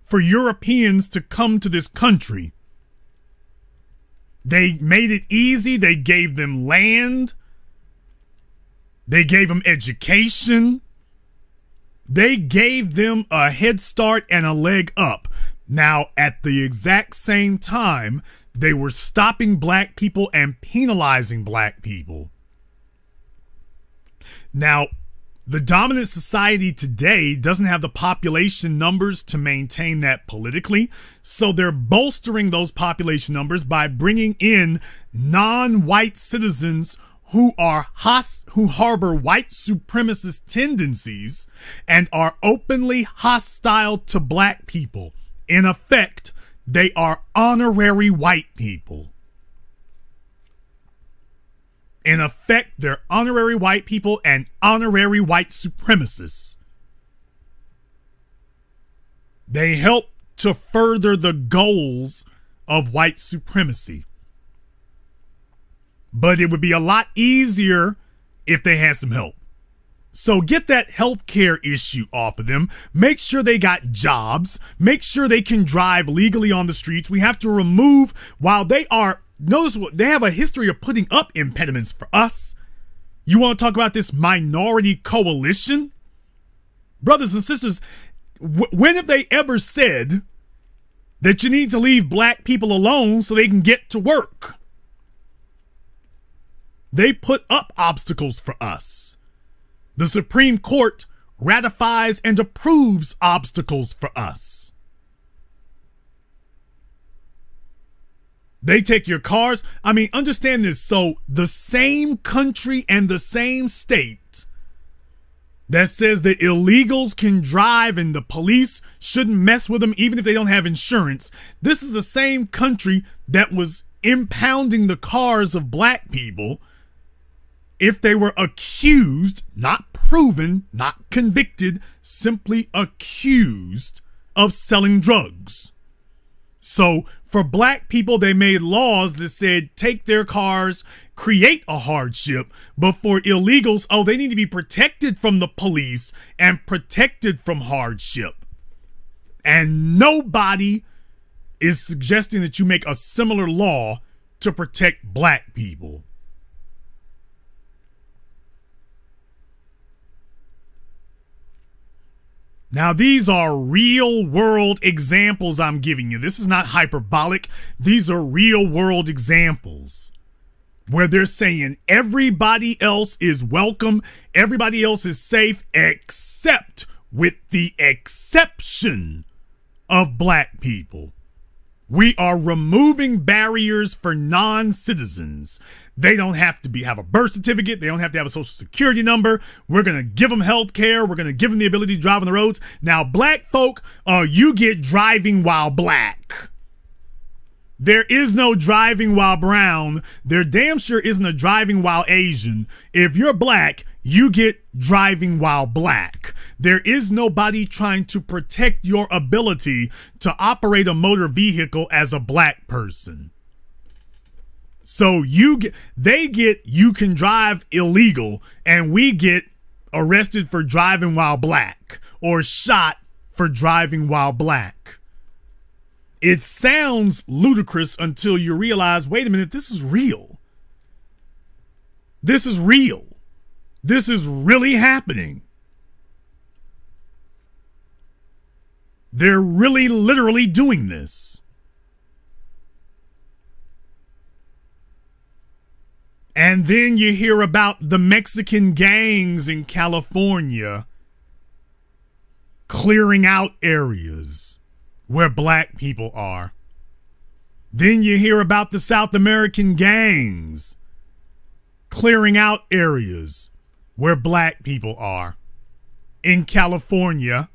for Europeans to come to this country. They made it easy. They gave them land. They gave them education. They gave them a head start and a leg up. Now, at the exact same time, they were stopping black people and penalizing black people. Now, the dominant society today doesn't have the population numbers to maintain that politically, so they're bolstering those population numbers by bringing in non-white citizens who harbor white supremacist tendencies and are openly hostile to black people. In effect, they are honorary white people. In effect, they're honorary white people and honorary white supremacists. They help to further the goals of white supremacy. But it would be a lot easier if they had some help. So get that healthcare issue off of them. Make sure they got jobs. Make sure they can drive legally on the streets. We have to remove, while they are, notice what they have a history of putting up impediments for us. You want to talk about this minority coalition? Brothers and sisters, when have they ever said that you need to leave black people alone so they can get to work? They put up obstacles for us. The Supreme Court ratifies and approves obstacles for us. They take your cars. I mean, understand this. So the same country and the same state that says that illegals can drive and the police shouldn't mess with them even if they don't have insurance. This is the same country that was impounding the cars of black people if they were accused, not proven, not convicted, simply accused of selling drugs. So for black people, they made laws that said take their cars, create a hardship. But for illegals, oh, they need to be protected from the police and protected from hardship. And nobody is suggesting that you make a similar law to protect black people. Now, these are real world examples I'm giving you. This is not hyperbolic. These are real world examples where they're saying everybody else is welcome, everybody else is safe, except with the exception of black people. We are removing barriers for non-citizens. They don't have to have a birth certificate. They don't have to have a social security number. We're going to give them health care. We're going to give them the ability to drive on the roads. Now, black folk, you get driving while black. There is no driving while brown. There damn sure isn't a driving while Asian. If you're black, you get driving while black. There is nobody trying to protect your ability to operate a motor vehicle as a black person. So you can drive illegal, and we get arrested for driving while black or shot for driving while black. It sounds ludicrous until you realize, wait a minute, this is real. This is real. This is really happening. They're really literally doing this. And then you hear about the Mexican gangs in California clearing out areas where black people are. Then you hear about the South American gangs clearing out areas where black people are in California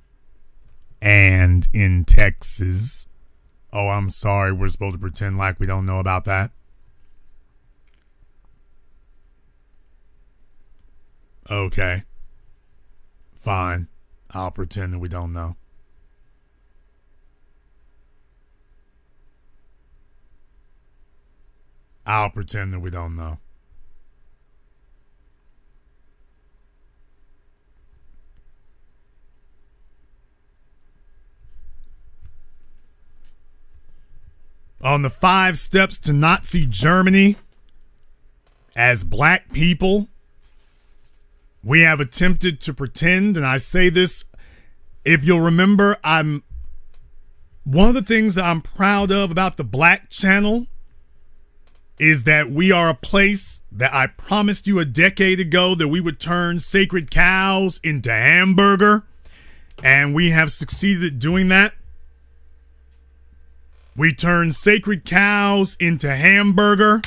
and in Texas. Oh, I'm sorry. We're supposed to pretend like we don't know about that. Okay. Fine. I'll pretend that we don't know. I'll pretend that we don't know. On the 5 steps to Nazi Germany, as black people, we have attempted to pretend, and I say this, if you'll remember, one of the things that I'm proud of about the Black Channel is that we are a place that I promised you a decade ago that we would turn sacred cows into hamburger, and we have succeeded at doing that. We turn sacred cows into hamburger.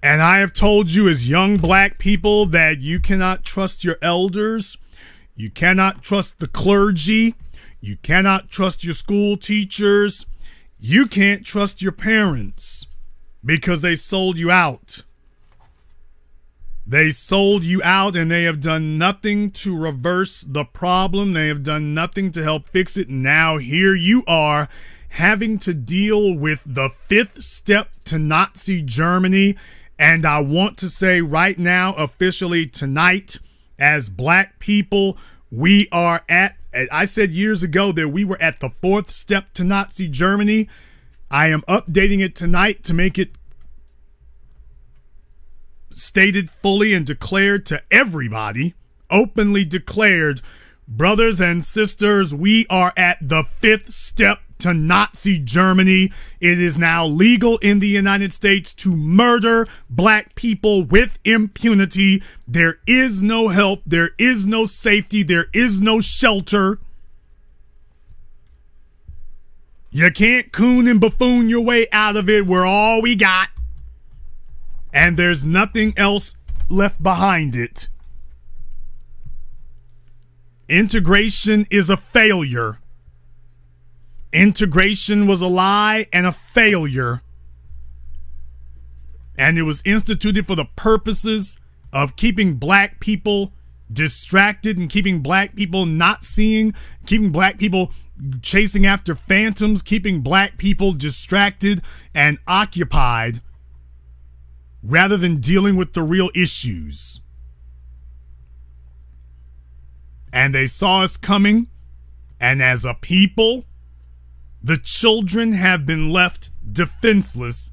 And I have told you as young black people that you cannot trust your elders. You cannot trust the clergy. You cannot trust your school teachers. You can't trust your parents because they sold you out. They sold you out, and they have done nothing to reverse the problem. They have done nothing to help fix it. Now here you are having to deal with the 5th step to Nazi Germany. And I want to say right now, officially tonight, as black people, we are I said years ago that we were at the 4th step to Nazi Germany. I am updating it tonight to make it stated fully and declared to everybody, openly declared, brothers and sisters, we are at the 5th step to Nazi Germany. It is now legal in the United States to murder black people with impunity. There is no help. There is no safety. There is no shelter. You can't coon and buffoon your way out of it. We're all we got. And there's nothing else left behind it. Integration is a failure. Integration was a lie and a failure. And it was instituted for the purposes of keeping black people distracted and keeping black people not seeing, keeping black people chasing after phantoms, keeping black people distracted and occupied rather than dealing with the real issues. And they saw us coming, and as a people, the children have been left defenseless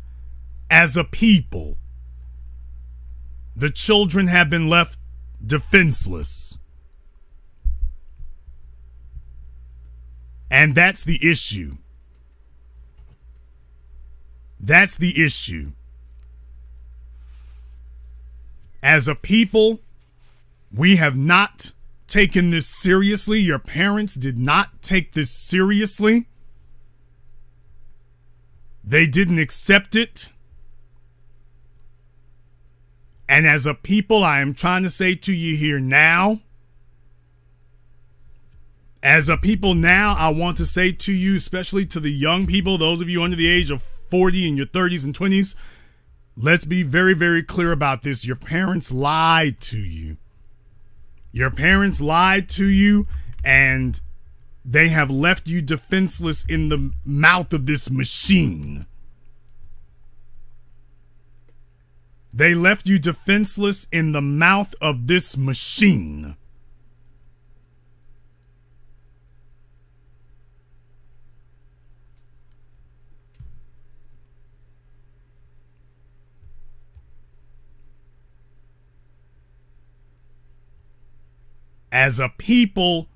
as a people. The children have been left defenseless. And that's the issue. That's the issue. As a people, we have not taken this seriously. Your parents did not take this seriously. They didn't accept it. And as a people, I am trying to say to you here now, as a people now, I want to say to you, especially to the young people, those of you under the age of 40 in your 30s and 20s, let's be very, very clear about this. Your parents lied to you. Your parents lied to you, and they have left you defenseless in the mouth of this machine. They left you defenseless in the mouth of this machine. As a people,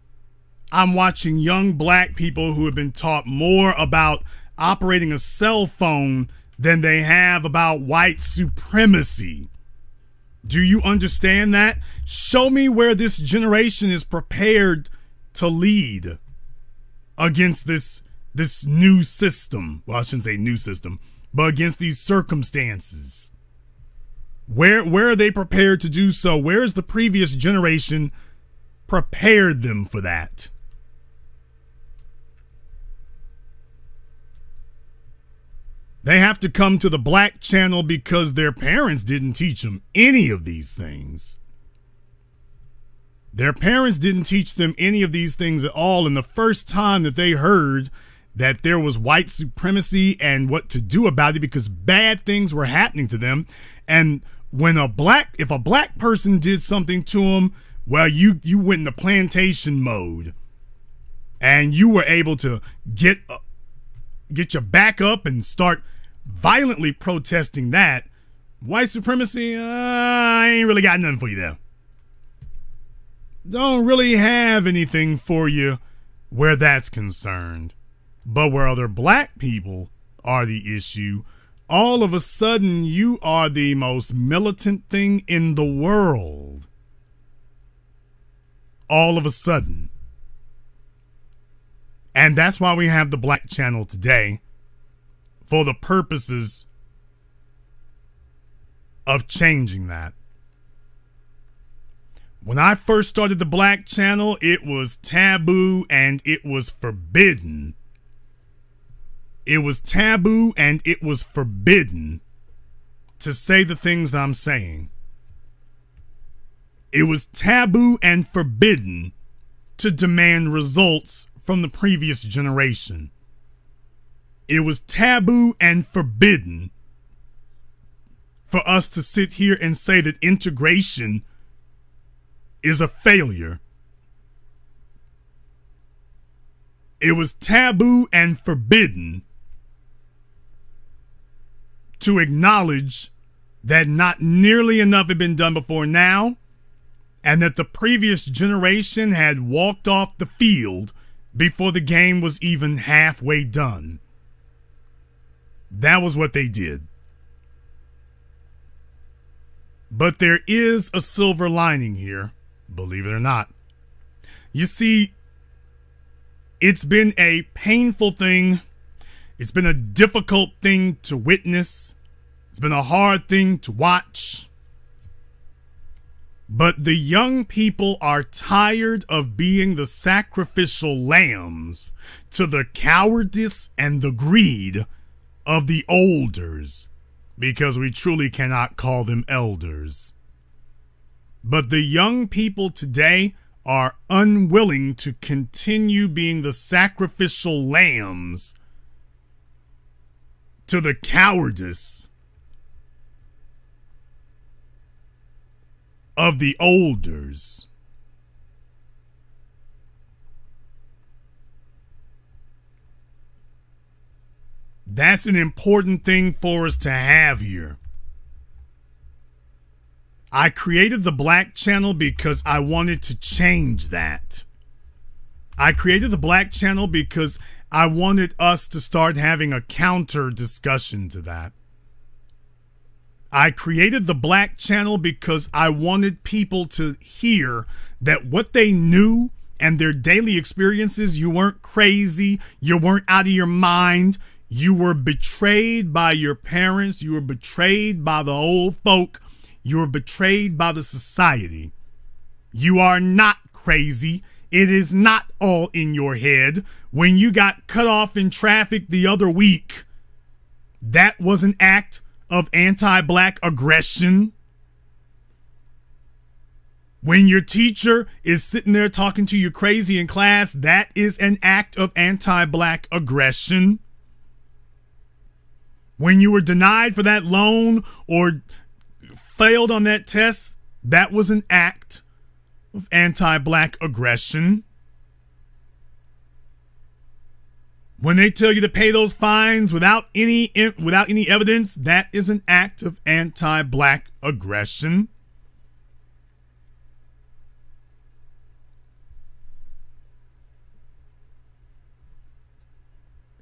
I'm watching young black people who have been taught more about operating a cell phone than they have about white supremacy. Do you understand that? Show me where this generation is prepared to lead against this new system. Well, I shouldn't say new system, but against these circumstances. Where are they prepared to do so? Where is the previous generation prepared them for that? They have to come to the black channel because their parents didn't teach them any of these things. Their parents didn't teach them any of these things at all. And the first time that they heard that there was white supremacy and what to do about it because bad things were happening to them. And when if a black person did something to them, well, you went into plantation mode and you were able to get your back up and start violently protesting that. White supremacy, I ain't really got nothing for you there. Don't really have anything for you where that's concerned. But where other black people are the issue, all of a sudden you are the most militant thing in the world. All of a sudden. And that's why we have the Black Channel today, for the purposes of changing that. When I first started the Black Channel, it was taboo and it was forbidden. It was taboo and it was forbidden to say the things that I'm saying. It was taboo and forbidden to demand results from the previous generation. It was taboo and forbidden for us to sit here and say that integration is a failure. It was taboo and forbidden to acknowledge that not nearly enough had been done before now, and that the previous generation had walked off the field before the game was even halfway done. That was what they did. But there is a silver lining here, believe it or not. You see, it's been a painful thing. It's been a difficult thing to witness. It's been a hard thing to watch. But the young people are tired of being the sacrificial lambs to the cowardice and the greed of the olders, because we truly cannot call them elders. But the young people today are unwilling to continue being the sacrificial lambs to the cowardice of the olders. That's an important thing for us to have here. I created the Black Channel because I wanted to change that. I created the Black Channel because I wanted us to start having a counter discussion to that. I created the Black Channel because I wanted people to hear that what they knew and their daily experiences, you weren't crazy, you weren't out of your mind, You were betrayed by your parents. You were betrayed by the old folk. You were betrayed by the society. You are not crazy. It is not all in your head. When you got cut off in traffic the other week, that was an act of anti-black aggression. When your teacher is sitting there talking to you crazy in class, that is an act of anti-black aggression. When you were denied for that loan or failed on that test, that was an act of anti-black aggression. When they tell you to pay those fines without any evidence, that is an act of anti-black aggression.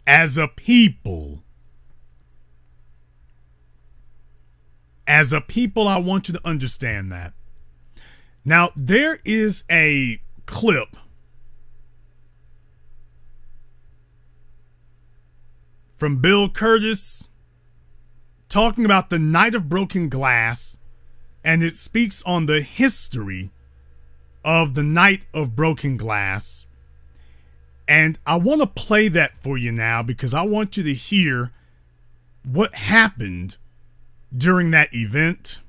As a people, I want you to understand that. Now, there is a clip from Bill Curtis talking about the Night of Broken Glass, and it speaks on the history of the Night of Broken Glass. And I want to play that for you now because I want you to hear what happened during that event.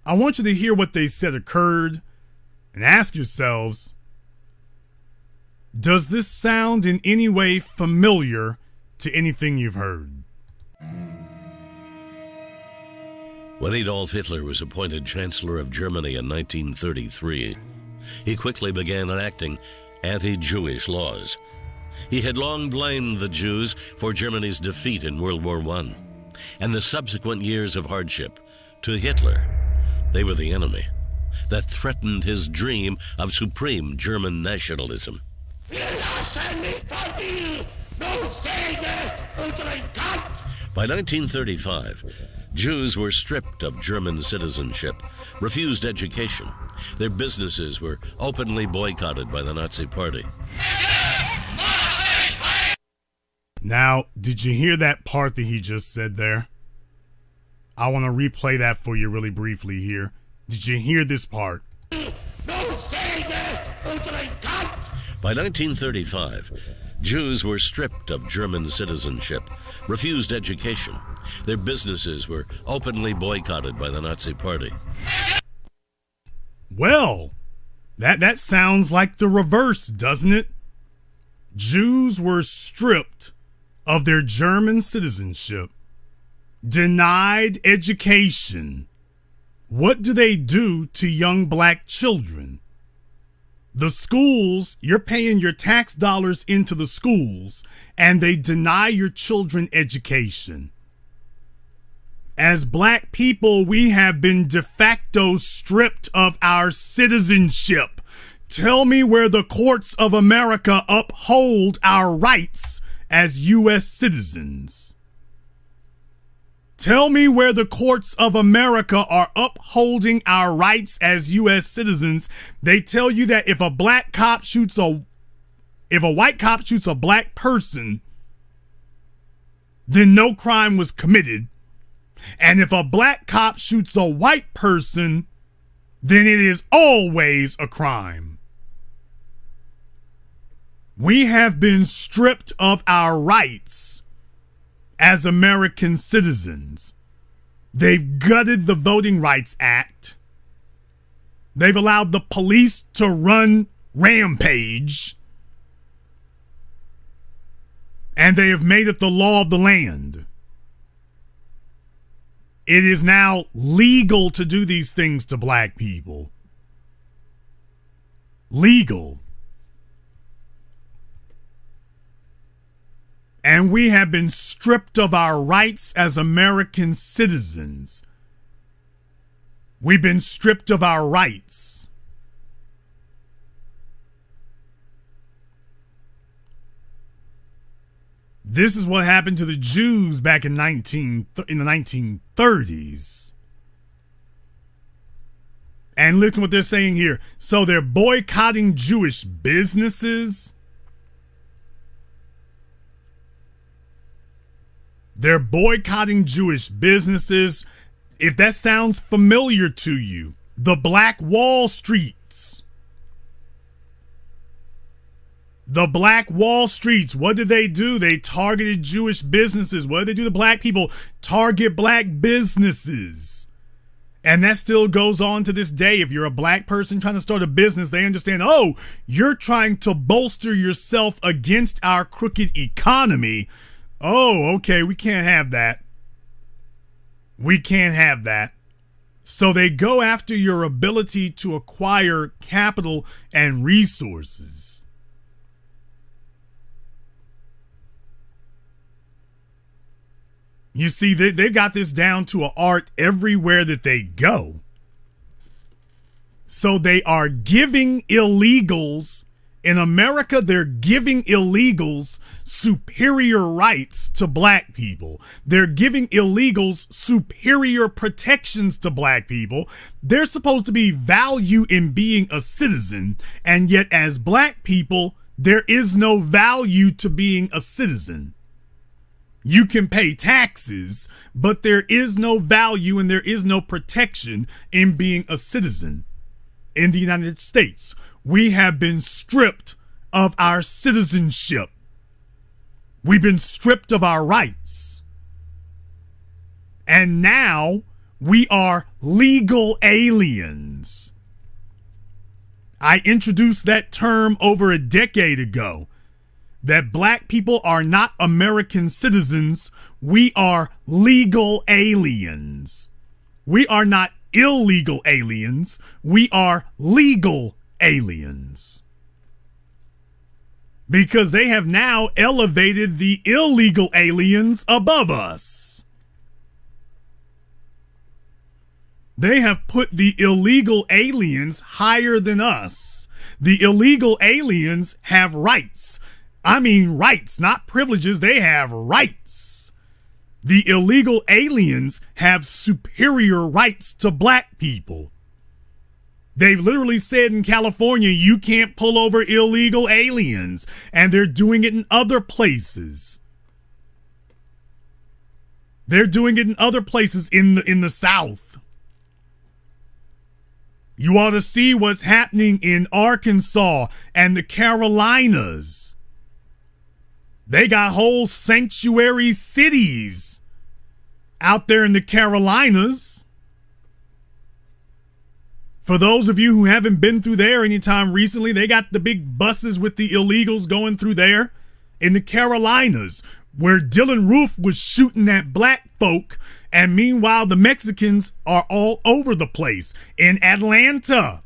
I want you to hear what they said occurred and ask yourselves, does this sound in any way familiar to anything you've heard? When Adolf Hitler was appointed Chancellor of Germany in 1933, he quickly began enacting anti-Jewish laws. He had long blamed the Jews for Germany's defeat in World War I and the subsequent years of hardship. To Hitler, they were the enemy that threatened his dream of supreme German nationalism. By 1935, Jews were stripped of German citizenship, refused education. Their businesses were openly boycotted by the Nazi Party. Now, did you hear that part that he just said there? I want to replay that for you really briefly here. Did you hear this part? By 1935, Jews were stripped of German citizenship, refused education. Their businesses were openly boycotted by the Nazi Party. Well, that sounds like the reverse, doesn't it? Jews were stripped of their German citizenship, denied education. What do they do to young black children? The schools, you're paying your tax dollars into the schools, and they deny your children education. As black people, we have been de facto stripped of our citizenship. Tell me where the courts of America uphold our rights as U.S. citizens. Tell me where the courts of America are upholding our rights as U.S. citizens. They tell you that if a white cop shoots a black person, then no crime was committed. And if a black cop shoots a white person, then it is always a crime. We have been stripped of our rights as American citizens. They've gutted the Voting Rights Act. They've allowed the police to run rampage. And they have made it the law of the land. It is now legal to do these things to black people. Legal. And we have been stripped of our rights as American citizens. We've been stripped of our rights. This is what happened to the Jews back in the 1930s. And look at what they're saying here. So they're boycotting Jewish businesses. They're boycotting Jewish businesses. If that sounds familiar to you, the Black Wall Streets. The Black Wall Streets, what did they do? They targeted Jewish businesses. What did they do to black people? Target black businesses. And that still goes on to this day. If you're a black person trying to start a business, they understand, oh, you're trying to bolster yourself against our crooked economy. Oh, okay, we can't have that. We can't have that. So they go after your ability to acquire capital and resources. You see, they've got this down to an art everywhere that they go. So they are giving illegals in America, they're giving illegals superior rights to black people. They're giving illegals superior protections to black people. There's supposed to be value in being a citizen, and yet as black people, there is no value to being a citizen. You can pay taxes, but there is no value and there is no protection in being a citizen in the United States. We have been stripped of our citizenship. We've been stripped of our rights. And now we are legal aliens. I introduced that term over a decade ago, that black people are not American citizens. We are legal aliens. We are not illegal aliens. We are legal aliens. Because they have now elevated the illegal aliens above us. They have put the illegal aliens higher than us. The illegal aliens have rights. I mean rights, not privileges. They have rights. The illegal aliens have superior rights to black people. They've literally said in California, you can't pull over illegal aliens, and they're doing it in other places. They're doing it in other places in the South. You ought to see what's happening in Arkansas and the Carolinas. They got whole sanctuary cities out there in the Carolinas. For those of you who haven't been through there anytime recently, they got the big buses with the illegals going through there in the Carolinas, where Dylan Roof was shooting at black folk, and meanwhile the Mexicans are all over the place. In Atlanta,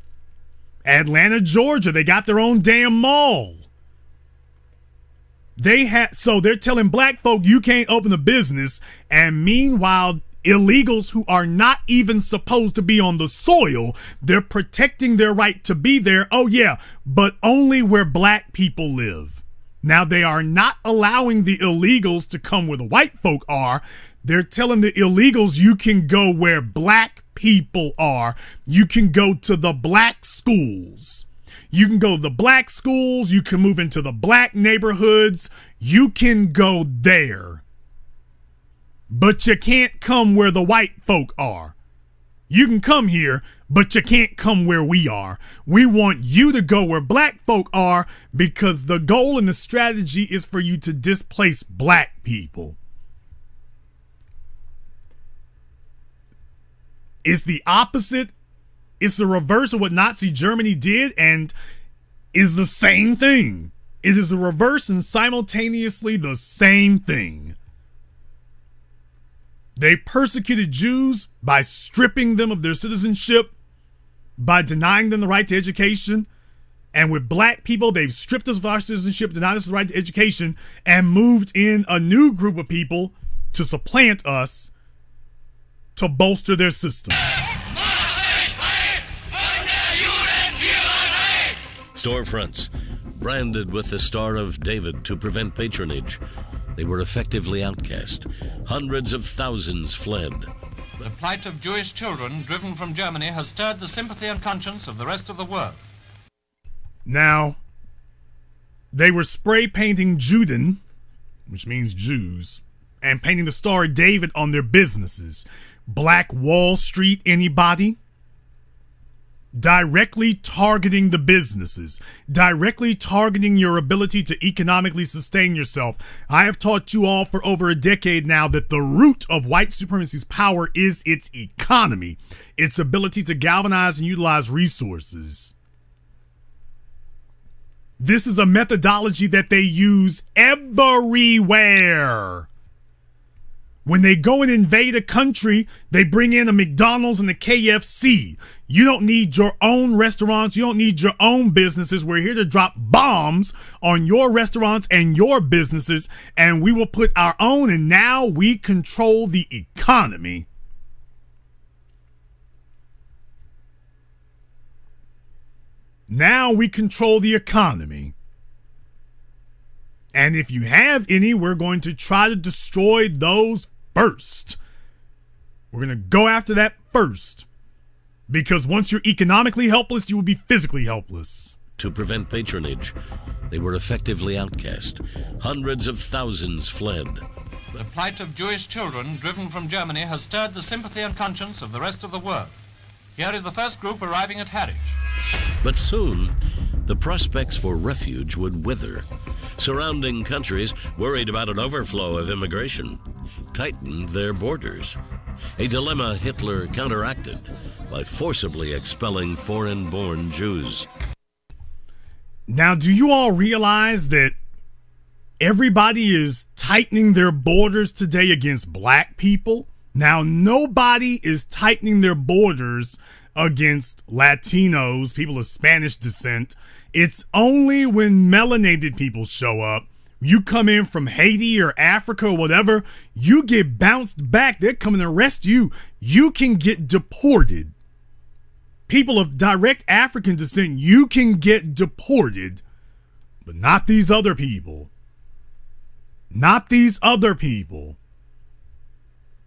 Georgia, they got their own damn mall. So they're telling black folk you can't open a business, and meanwhile illegals who are not even supposed to be on the soil, they're protecting their right to be there. Oh yeah, but only where black people live. Now they are not allowing the illegals to come where the white folk are. They're telling the illegals you can go where black people are. You can go to the black schools. You can go to the black schools. You can move into the black neighborhoods. You can go there. But you can't come where the white folk are. You can come here, but you can't come where we are. We want you to go where black folk are, because the goal and the strategy is for you to displace black people. It's the opposite. It's the reverse of what Nazi Germany did, and is the same thing. It is the reverse and simultaneously the same thing. They persecuted Jews by stripping them of their citizenship, by denying them the right to education. And with black people, they've stripped us of our citizenship, denied us the right to education, and moved in a new group of people to supplant us, to bolster their system. Storefronts, branded with the Star of David to prevent patronage. They were effectively outcast. Hundreds of thousands fled. The plight of Jewish children driven from Germany has stirred the sympathy and conscience of the rest of the world. Now, they were spray painting Juden, which means Jews, and painting the Star of David on their businesses. Black Wall Street, anybody? Directly targeting the businesses, directly targeting your ability to economically sustain yourself. I have taught you all for over a decade now that the root of white supremacy's power is its economy, its ability to galvanize and utilize resources. This is a methodology that they use everywhere. When they go and invade a country, they bring in a McDonald's and a KFC. You don't need your own restaurants. You don't need your own businesses. We're here to drop bombs on your restaurants and your businesses, and we will put our own, and now we control the economy. Now we control the economy. And if you have any, we're going to try to destroy those first. We're going to go after that first. Because once you're economically helpless, you will be physically helpless. To prevent patronage, they were effectively outcast. Hundreds of thousands fled. The plight of Jewish children driven from Germany has stirred the sympathy and conscience of the rest of the world. Here is the first group arriving at Harwich. But soon, the prospects for refuge would wither. Surrounding countries, worried about an overflow of immigration, tightened their borders. A dilemma Hitler counteracted by forcibly expelling foreign-born Jews. Now, do you all realize that everybody is tightening their borders today against black people? Now, nobody is tightening their borders against Latinos, people of Spanish descent. It's only when melanated people show up, you come in from Haiti or Africa or whatever, you get bounced back. They're coming to arrest you. You can get deported. People of direct African descent, you can get deported, but not these other people. Not these other people.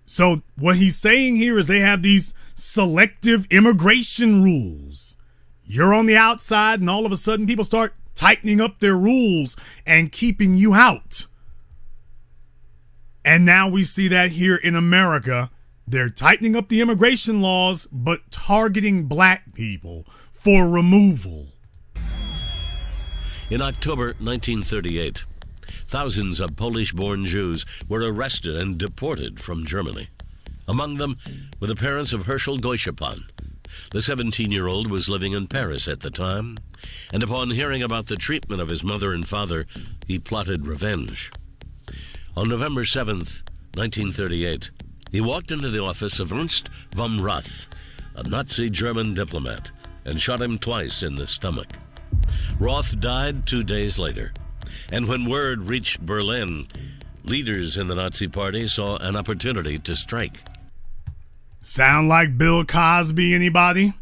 So what he's saying here is they have these selective immigration rules. You're on the outside, and all of a sudden people start tightening up their rules and keeping you out. And now we see that here in America. They're tightening up the immigration laws, but targeting black people for removal. In October 1938, thousands of Polish-born Jews were arrested and deported from Germany. Among them were the parents of Herschel Goischepan. The 17-year-old was living in Paris at the time, and upon hearing about the treatment of his mother and father, he plotted revenge. On November 7th, 1938, he walked into the office of Ernst vom Rath, a Nazi German diplomat, and shot him twice in the stomach. Roth died 2 days later, and when word reached Berlin, leaders in the Nazi Party saw an opportunity to strike. Sound like Bill Cosby, anybody?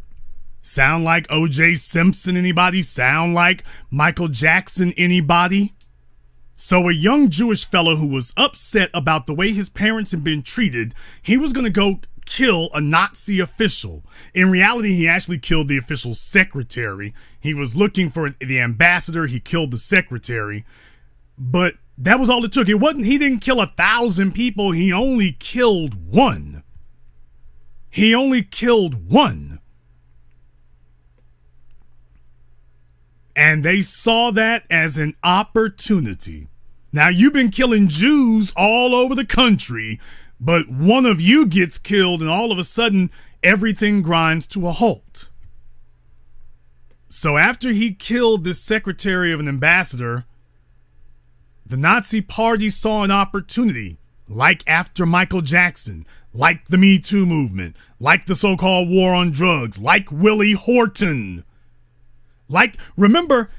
Sound like O.J. Simpson, anybody? Sound like Michael Jackson, anybody? So a young Jewish fellow who was upset about the way his parents had been treated, he was going to go kill a Nazi official. In reality, he actually killed the official's secretary. He was looking for the ambassador. He killed the secretary. But that was all it took. He didn't kill 1,000 people. He only killed one. He only killed one. And they saw that as an opportunity. Now, you've been killing Jews all over the country, but one of you gets killed and all of a sudden everything grinds to a halt. So after he killed this secretary of an ambassador, the Nazi Party saw an opportunity, like after Michael Jackson, like the Me Too movement, like the so-called war on drugs, like Willie Horton. Remember,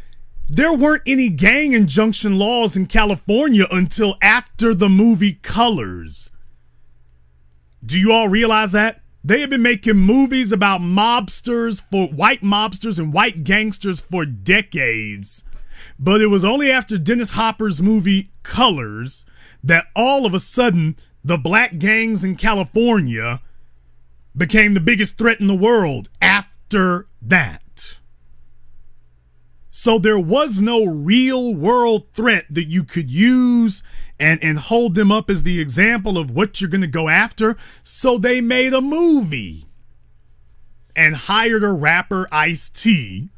there weren't any gang injunction laws in California until after the movie Colors. Do you all realize that? They have been making movies about white mobsters and white gangsters for decades. But it was only after Dennis Hopper's movie Colors that all of a sudden the black gangs in California became the biggest threat in the world after that. So there was no real world threat that you could use and hold them up as the example of what you're going to go after. So they made a movie and hired a rapper, Ice-T.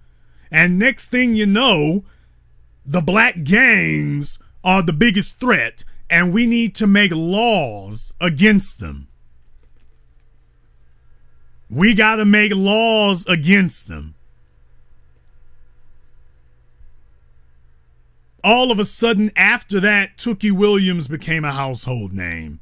And next thing you know, the black gangs are the biggest threat, and we need to make laws against them. We got to make laws against them. All of a sudden, after that, Tookie Williams became a household name.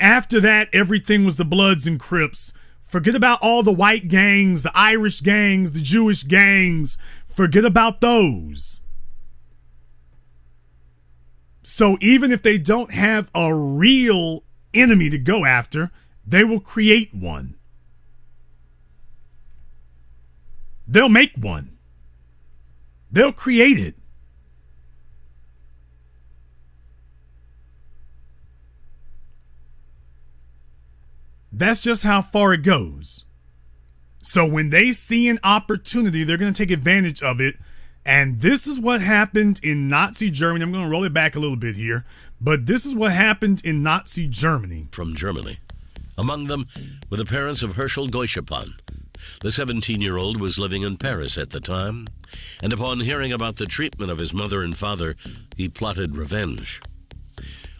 After that, everything was the Bloods and Crips. Forget about all the white gangs, the Irish gangs, the Jewish gangs. Forget about those. So even if they don't have a real enemy to go after, they will create one. They'll make one. They'll create it. That's just how far it goes. So when they see an opportunity, they're going to take advantage of it. And this is what happened in Nazi Germany. I'm going to roll it back a little bit here. But this is what happened in Nazi Germany. From Germany. Among them were the parents of Herschel Goischepan. The 17-year-old was living in Paris at the time, and upon hearing about the treatment of his mother and father, he plotted revenge.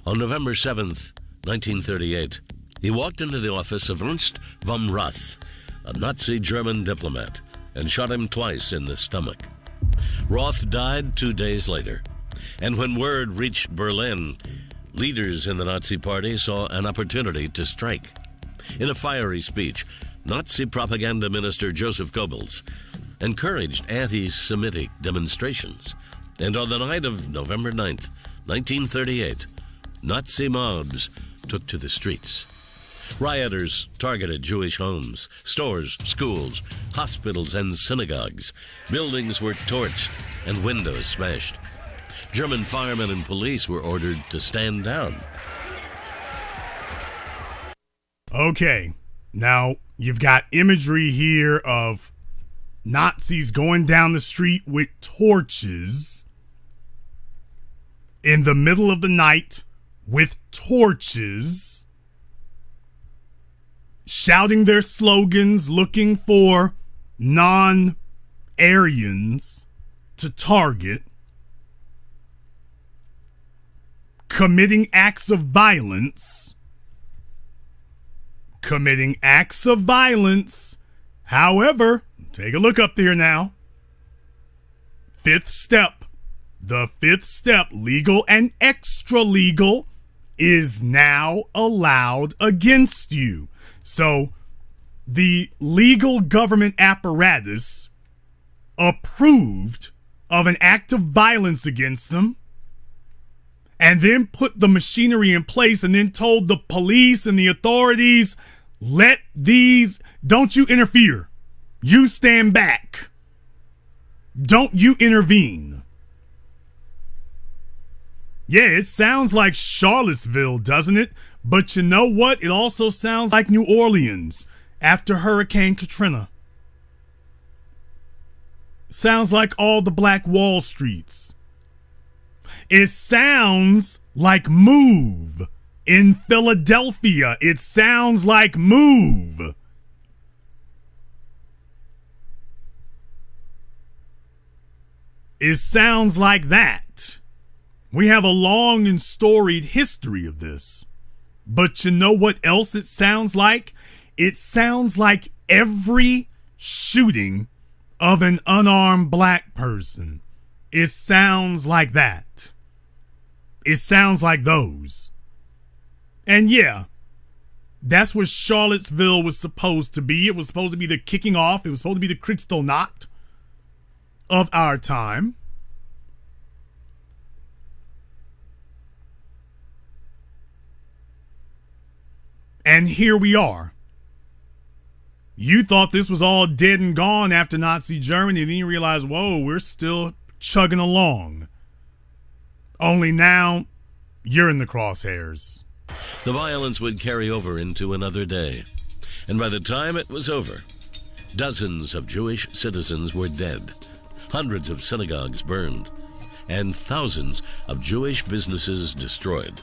On November 7th, 1938, he walked into the office of Ernst von Rath, a Nazi German diplomat, and shot him twice in the stomach. Roth died 2 days later, and when word reached Berlin, leaders in the Nazi Party saw an opportunity to strike. In a fiery speech, Nazi propaganda minister Joseph Goebbels encouraged anti-Semitic demonstrations, and on the night of November 9th, 1938, Nazi mobs took to the streets. Rioters targeted Jewish homes, stores, schools, hospitals, and synagogues. Buildings were torched and windows smashed. German firemen and police were ordered to stand down. Okay, now you've got imagery here of Nazis going down the street with torches in the middle of the night with torches, shouting their slogans, looking for non-Aryans to target, committing acts of violence. However, take a look up there now. Fifth step. The fifth step, legal and extra legal, is now allowed against you. So the legal government apparatus approved of an act of violence against them, and then put the machinery in place, and then told the police and the authorities, don't you interfere. You stand back. Don't you intervene. Yeah, it sounds like Charlottesville, doesn't it? But you know what? It also sounds like New Orleans after Hurricane Katrina. Sounds like all the Black Wall Streets. It sounds like Move in Philadelphia. It sounds like Move. It sounds like that. We have a long and storied history of this. But you know what else it sounds like? It sounds like every shooting of an unarmed black person. It sounds like that. It sounds like those. And yeah, that's what Charlottesville was supposed to be. It was supposed to be the kicking off. It was supposed to be the Kristallnacht of our time. And here we are. You thought this was all dead and gone after Nazi Germany, and then you realize, whoa, we're still chugging along. Only now, you're in the crosshairs. The violence would carry over into another day, and by the time it was over, dozens of Jewish citizens were dead. hundreds of synagogues burned, and thousands of Jewish businesses destroyed.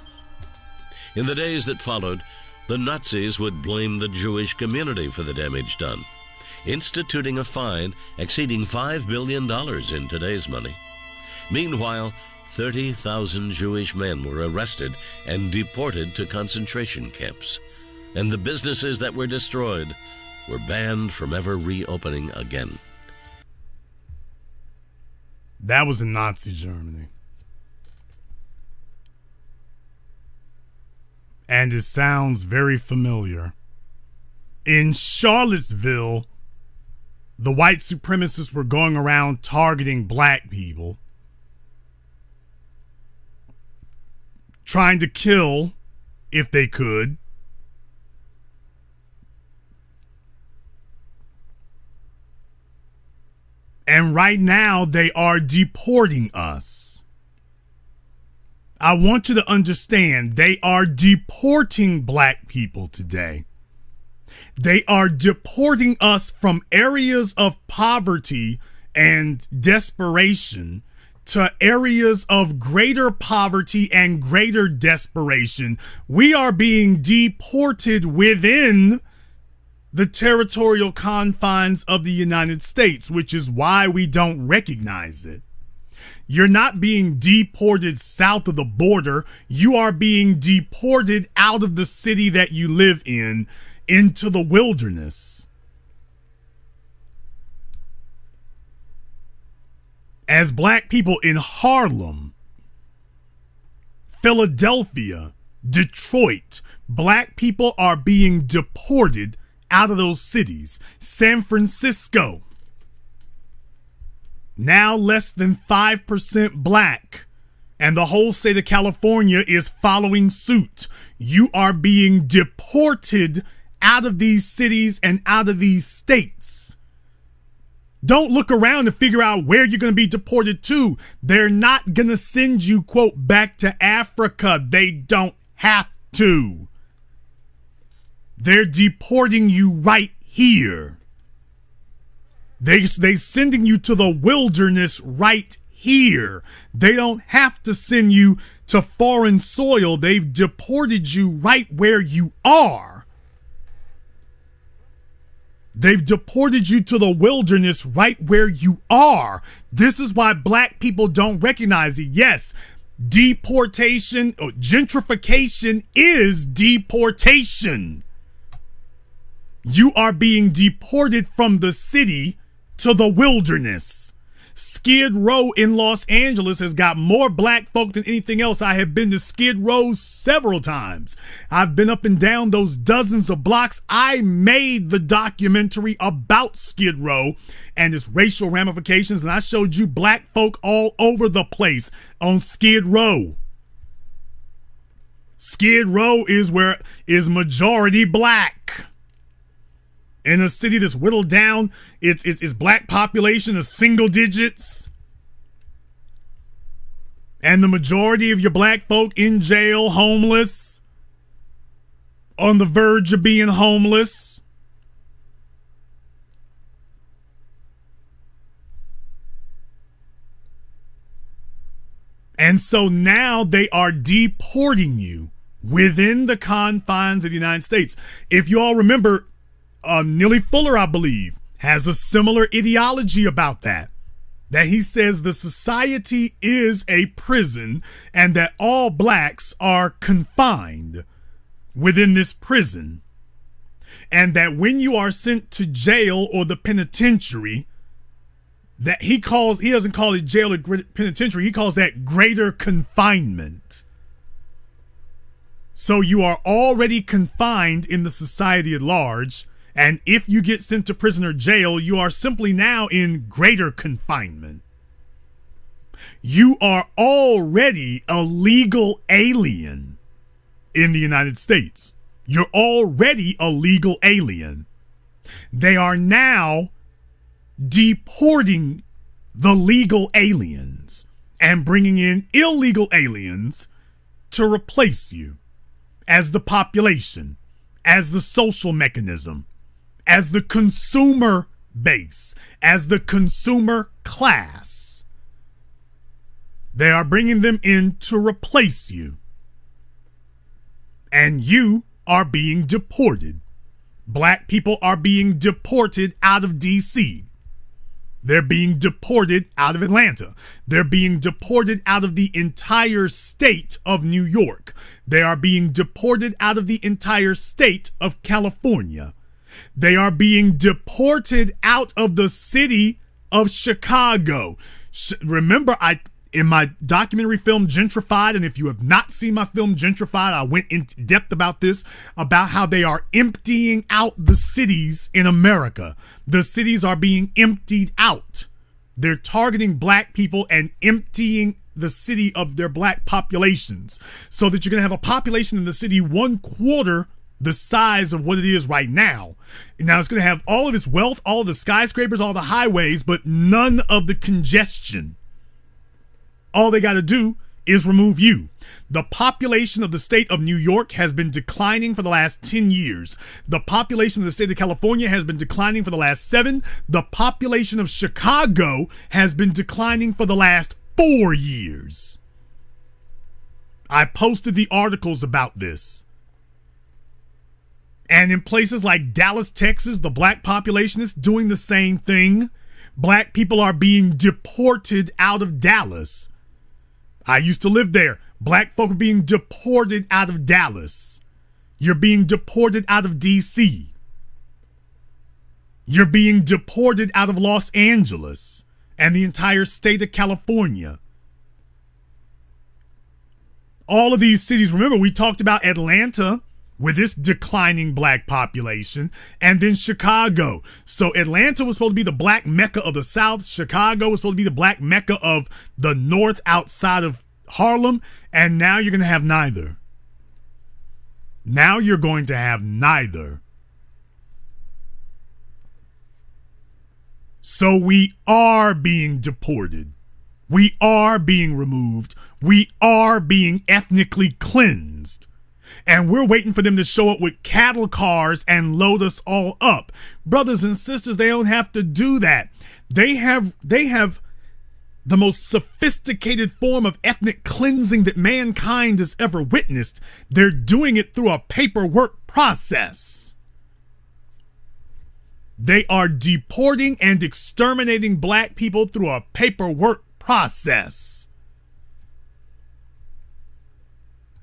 In the days that followed, the Nazis would blame the Jewish community for the damage done, instituting a fine exceeding $5 billion in today's money. Meanwhile, 30,000 Jewish men were arrested and deported to concentration camps, and the businesses that were destroyed were banned from ever reopening again. That was in Nazi Germany. And it sounds very familiar. In Charlottesville, the white supremacists were going around targeting black people, trying to kill, if they could, and right now they are deporting us. I want you to understand, they are deporting black people today. They are deporting us from areas of poverty and desperation to areas of greater poverty and greater desperation. We are being deported within the territorial confines of the United States, which is why we don't recognize it. You're not being deported south of the border. You are being deported out of the city that you live in into the wilderness. As black people in Harlem, Philadelphia, Detroit, black people are being deported out of those cities. San Francisco, now less than 5% black, and the whole state of California is following suit. You are being deported out of these cities and out of these states. Don't look around to figure out where you're going to be deported to. They're not going to send you, quote, back to Africa. They don't have to. They're deporting you right here. They're sending you to the wilderness right here. They don't have to send you to foreign soil. They've deported you right where you are. They've deported you to the wilderness right where you are. This is why black people don't recognize it. Yes, deportation or gentrification is deportation. You are being deported from the city to the wilderness. Skid Row in Los Angeles has got more black folk than anything else. I have been to Skid Row several times. I've been up and down those dozens of blocks. I made the documentary about Skid Row and its racial ramifications, and I showed you black folk all over the place on Skid Row. Skid Row is where is majority black. In a city that's whittled down, its black population is single digits. And the majority of your black folk in jail, homeless, on the verge of being homeless. And so now they are deporting you within the confines of the United States. If you all remember, Neely Fuller, I believe, has a similar ideology about that. That he says the society is a prison and that all blacks are confined within this prison. And that when you are sent to jail or the penitentiary, that he doesn't call it jail or penitentiary, he calls that greater confinement. So you are already confined in the society at large. And if you get sent to prison or jail, you are simply now in greater confinement. You are already a legal alien in the United States. You're already a legal alien. They are now deporting the legal aliens and bringing in illegal aliens to replace you as the population, as the social mechanism, as the consumer base, as the consumer class. They are bringing them in to replace you. And you are being deported. Black people are being deported out of D.C. They're being deported out of Atlanta. They're being deported out of the entire state of New York. They are being deported out of the entire state of California. They are being deported out of the city of Chicago. Remember, in my documentary film Gentrified, and if you have not seen my film Gentrified, I went into depth about this, about how they are emptying out the cities in America. The cities are being emptied out. They're targeting black people and emptying the city of their black populations, so that you're going to have a population in the city 1/4 the size of what it is right now. Now it's going to have all of its wealth, all of the skyscrapers, all the highways, but none of the congestion. All they got to do is remove you. The population of the state of New York has been declining for the last 10 years. The population of the state of California has been declining for the last 7. The population of Chicago has been declining for the last 4 years. I posted the articles about this. And in places like Dallas, Texas, the black population is doing the same thing. Black people are being deported out of Dallas. I used to live there. Black folk are being deported out of Dallas. You're being deported out of D.C. You're being deported out of Los Angeles and the entire state of California. All of these cities, remember, we talked about Atlanta with its declining black population, and then Chicago. So Atlanta was supposed to be the black mecca of the South. Chicago was supposed to be the black mecca of the North outside of Harlem, and now you're going to have neither. Now you're going to have neither. So we are being deported. We are being removed. We are being ethnically cleansed. And we're waiting for them to show up with cattle cars and load us all up. Brothers and sisters, they don't have to do that. They have the most sophisticated form of ethnic cleansing that mankind has ever witnessed. They're doing it through a paperwork process. They are deporting and exterminating black people through a paperwork process.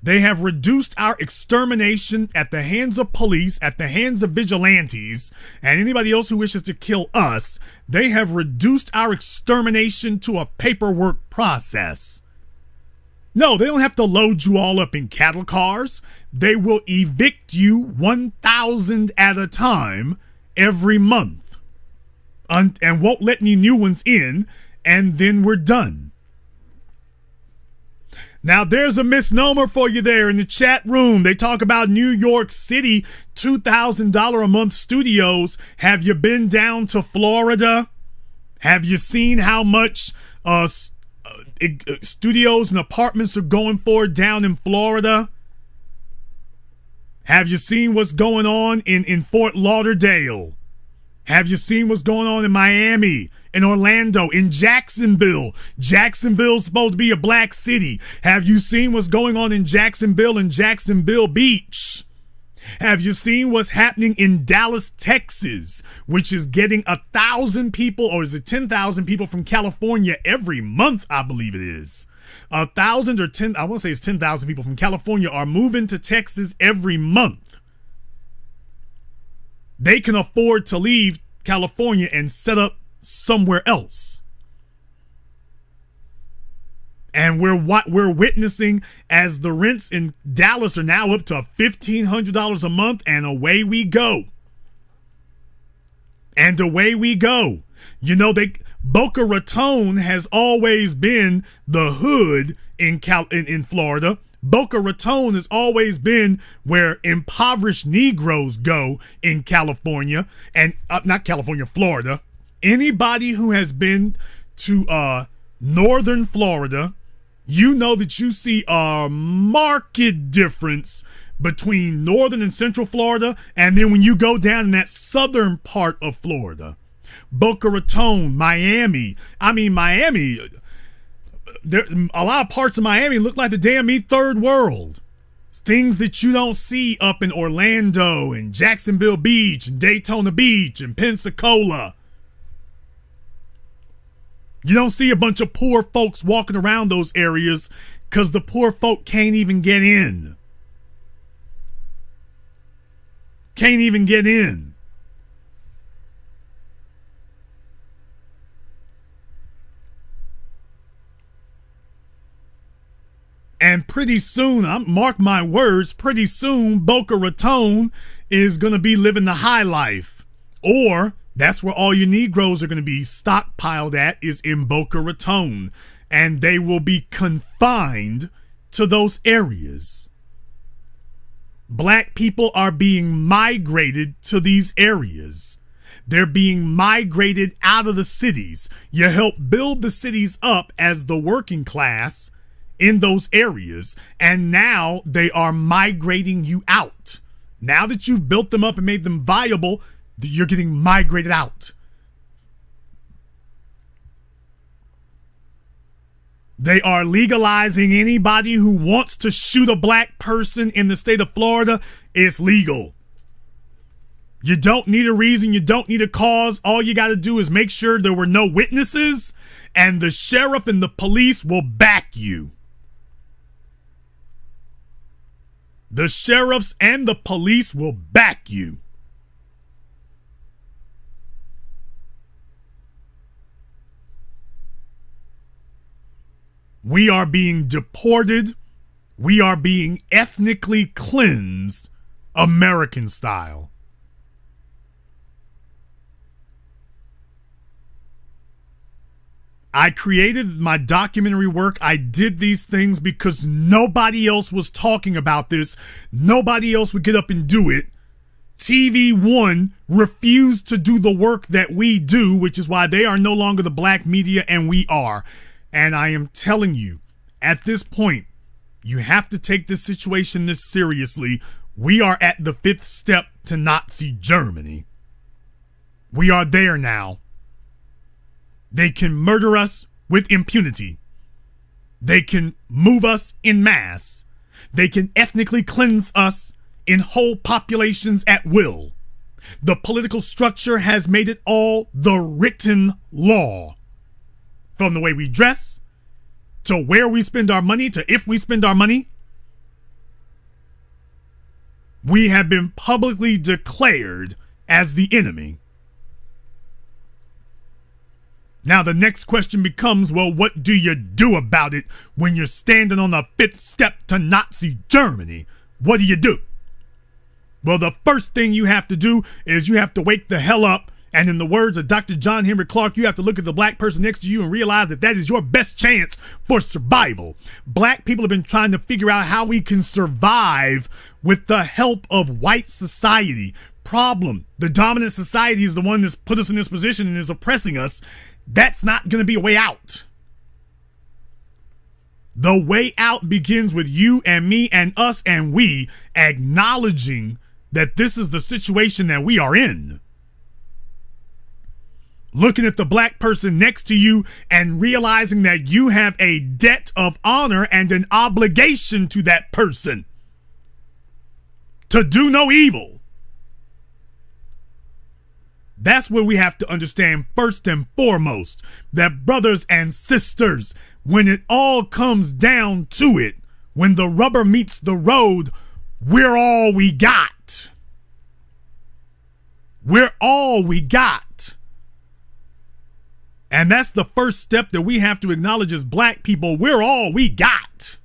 They have reduced our extermination at the hands of police, at the hands of vigilantes, and anybody else who wishes to kill us. They have reduced our extermination to a paperwork process. No, they don't have to load you all up in cattle cars. They will evict you 1,000 at a time every month and won't let any new ones in, and then we're done. Now, there's a misnomer for you there in the chat room. They talk about New York City, $2,000 a month studios. Have you been down to Florida? Have you seen how much studios and apartments are going for down in Florida? Have you seen what's going on in Fort Lauderdale? Have you seen what's going on in Miami, in Orlando, in Jacksonville? Jacksonville's supposed to be a black city. Have you seen what's going on in Jacksonville and Jacksonville Beach? Have you seen what's happening in Dallas, Texas, which is getting 1,000 people, or is it 10,000 people from California every month, I believe it is. 1,000 or 10, I want to say it's 10,000 people from California are moving to Texas every month. They can afford to leave California and set up somewhere else. And we're witnessing as the rents in Dallas are now up to $1,500 a month, and away we go. And away we go. You know, Boca Raton has always been the hood in Florida. Boca Raton has always been where impoverished Negroes go in California, and not California, Florida. Anybody who has been to northern Florida, you know that you see a marked difference between northern and central Florida, and then when you go down in that southern part of Florida. Boca Raton, Miami. I mean, Miami, a lot of parts of Miami look like the damn third world. Things that you don't see up in Orlando and Jacksonville Beach and Daytona Beach and Pensacola. You don't see a bunch of poor folks walking around those areas because the poor folk can't even get in. Can't even get in. And pretty soon, mark my words, pretty soon Boca Raton is going to be living the high life. Or that's where all your Negroes are going to be stockpiled at, is in Boca Raton. And they will be confined to those areas. Black people are being migrated to these areas. They're being migrated out of the cities. You help build the cities up as the working class in those areas, and now they are migrating you out. Now that you've built them up and made them viable, you're getting migrated out. They are legalizing anybody who wants to shoot a black person in the state of Florida. It's legal. You don't need a reason. You don't need a cause. All you got to do is make sure there were no witnesses, and the sheriff and the police will back you. The sheriffs and the police will back you. We are being deported. We are being ethnically cleansed, American style. I created my documentary work. I did these things because nobody else was talking about this. Nobody else would get up and do it. TV One refused to do the work that we do, which is why they are no longer the black media and we are. And I am telling you, at this point, you have to take this situation this seriously. We are at the 5th step to Nazi Germany. We are there now. They can murder us with impunity. They can move us in mass. They can ethnically cleanse us in whole populations at will. The political structure has made it all the written law. From the way we dress, to where we spend our money, to if we spend our money. We have been publicly declared as the enemy. Now the next question becomes, well, what do you do about it when you're standing on the 5th step to Nazi Germany? What do? Well, the first thing you have to do is you have to wake the hell up. And in the words of Dr. John Henry Clark, you have to look at the black person next to you and realize that that is your best chance for survival. Black people have been trying to figure out how we can survive with the help of white society. Problem: the dominant society is the one that's put us in this position and is oppressing us. That's not going to be a way out. The way out begins with you and me and us and we acknowledging that this is the situation that we are in. Looking at the black person next to you and realizing that you have a debt of honor and an obligation to that person to do no evil. That's what we have to understand first and foremost, that brothers and sisters, when it all comes down to it, when the rubber meets the road, we're all we got. We're all we got. And that's the first step that we have to acknowledge as black people. We're all we got.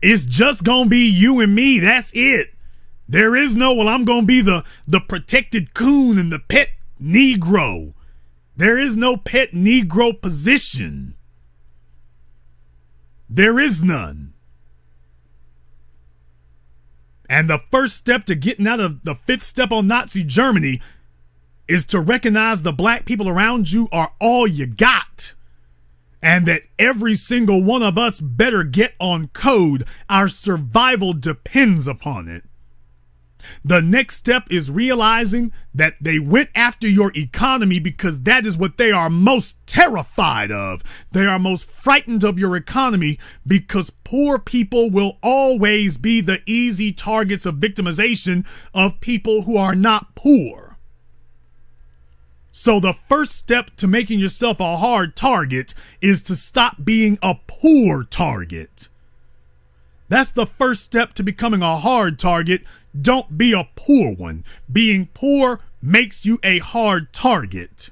It's just gonna be you and me. That's it. There is no, well, I'm going to be the protected coon and the pet Negro. There is no pet Negro position. There is none. And the first step to getting out of the 5th step on Nazi Germany is to recognize the black people around you are all you got. And that every single one of us better get on code. Our survival depends upon it. The next step is realizing that they went after your economy because that is what they are most terrified of. They are most frightened of your economy because poor people will always be the easy targets of victimization of people who are not poor. So the first step to making yourself a hard target is to stop being a poor target. That's the first step to becoming a hard target. Don't be a poor one. Being poor makes you a hard target.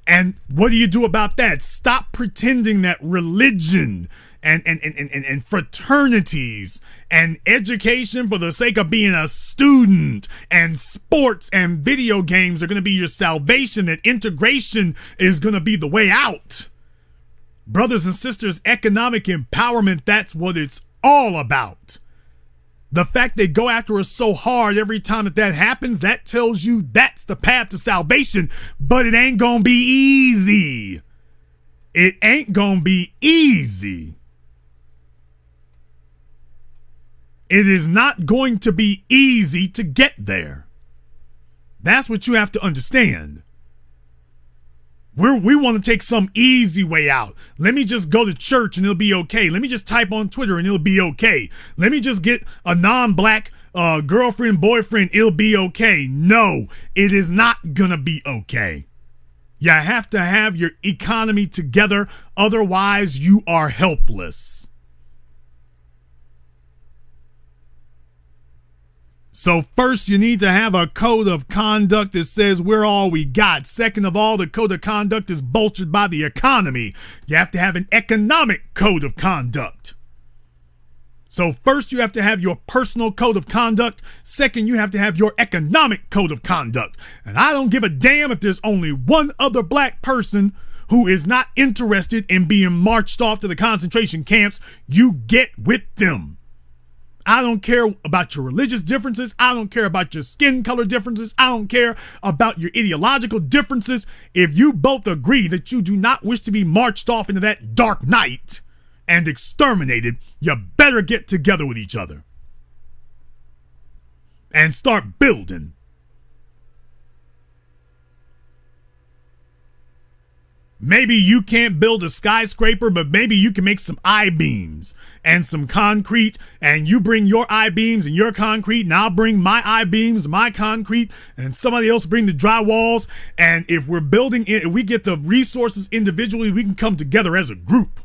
And what do you do about that? Stop pretending that religion and fraternities and education for the sake of being a student and sports and video games are going to be your salvation, that integration is going to be the way out. Brothers and sisters, economic empowerment, that's what it's all about. The fact they go after us so hard every time that happens, that tells you that's the path to salvation, but it ain't gonna be easy. It ain't gonna be easy. It is not going to be easy to get there. That's what you have to understand. We want to take some easy way out. Let me just go to church and it'll be okay. Let me just type on Twitter and it'll be okay. Let me just get a non-black girlfriend, boyfriend, it'll be okay. No, it is not gonna be okay. You have to have your economy together, otherwise you are helpless. So first, you need to have a code of conduct that says we're all we got. Second of all, the code of conduct is bolstered by the economy. You have to have an economic code of conduct. So first, you have to have your personal code of conduct. Second, you have to have your economic code of conduct. And I don't give a damn if there's only one other black person who is not interested in being marched off to the concentration camps. You get with them. I don't care about your religious differences. I don't care about your skin color differences. I don't care about your ideological differences. If you both agree that you do not wish to be marched off into that dark night and exterminated, you better get together with each other and start building. Maybe you can't build a skyscraper, but maybe you can make some I-beams and some concrete, and you bring your I-beams and your concrete, and I'll bring my I-beams, my concrete, and somebody else bring the drywalls. And if we're building it, if we get the resources individually, we can come together as a group.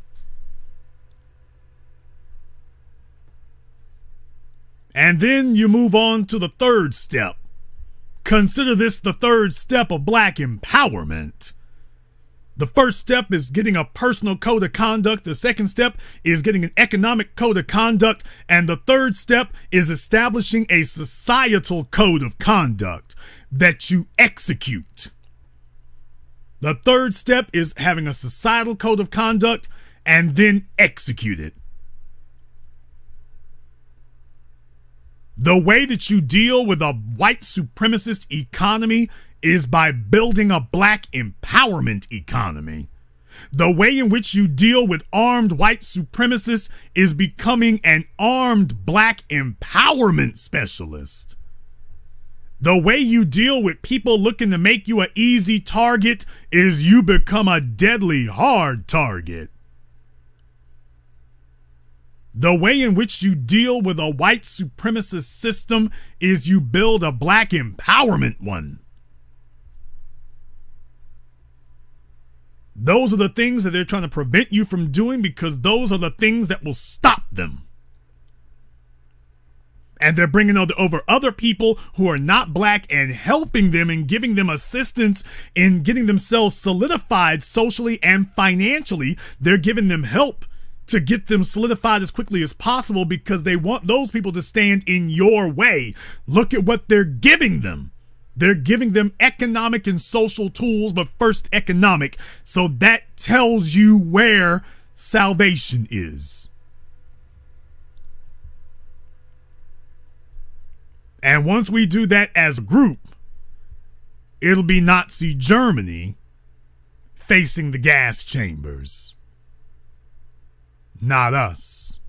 And then you move on to the third step. Consider this the third step of black empowerment. The first step is getting a personal code of conduct. The second step is getting an economic code of conduct. And the third step is establishing a societal code of conduct that you execute. The third step is having a societal code of conduct and then execute it. The way that you deal with a white supremacist economy is by building a black empowerment economy. The way in which you deal with armed white supremacists is becoming an armed black empowerment specialist. The way you deal with people looking to make you an easy target is you become a deadly hard target. The way in which you deal with a white supremacist system is you build a black empowerment one. Those are the things that they're trying to prevent you from doing because those are the things that will stop them. And they're bringing over other people who are not black and helping them and giving them assistance in getting themselves solidified socially and financially. They're giving them help to get them solidified as quickly as possible because they want those people to stand in your way. Look at what they're giving them. They're giving them economic and social tools, but first economic. So that tells you where salvation is. And once we do that as a group, it'll be Nazi Germany facing the gas chambers. Not us.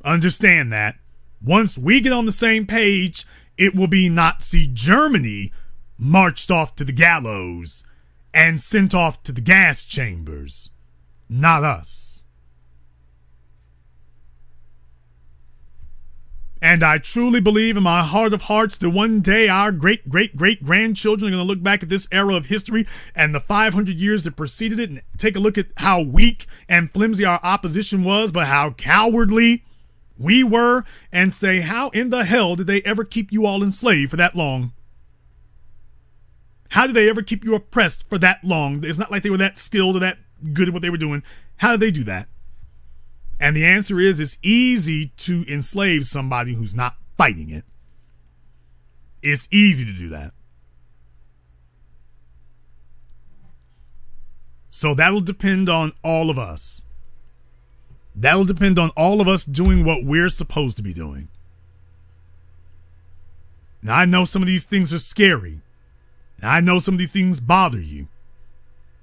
Understand that. Once we get on the same page, it will be Nazi Germany marched off to the gallows and sent off to the gas chambers, not us. And I truly believe in my heart of hearts that one day our great-great-great-grandchildren are going to look back at this era of history and the 500 years that preceded it and take a look at how weak and flimsy our opposition was, but how cowardly we were, and say, how in the hell did they ever keep you all enslaved for that long? How did they ever keep you oppressed for that long? It's not like they were that skilled or that good at what they were doing. How did they do that? And the answer is, it's easy to enslave somebody who's not fighting it. It's easy to do that. So that'll depend on all of us. That'll depend on all of us doing what we're supposed to be doing. Now, I know some of these things are scary. And I know some of these things bother you.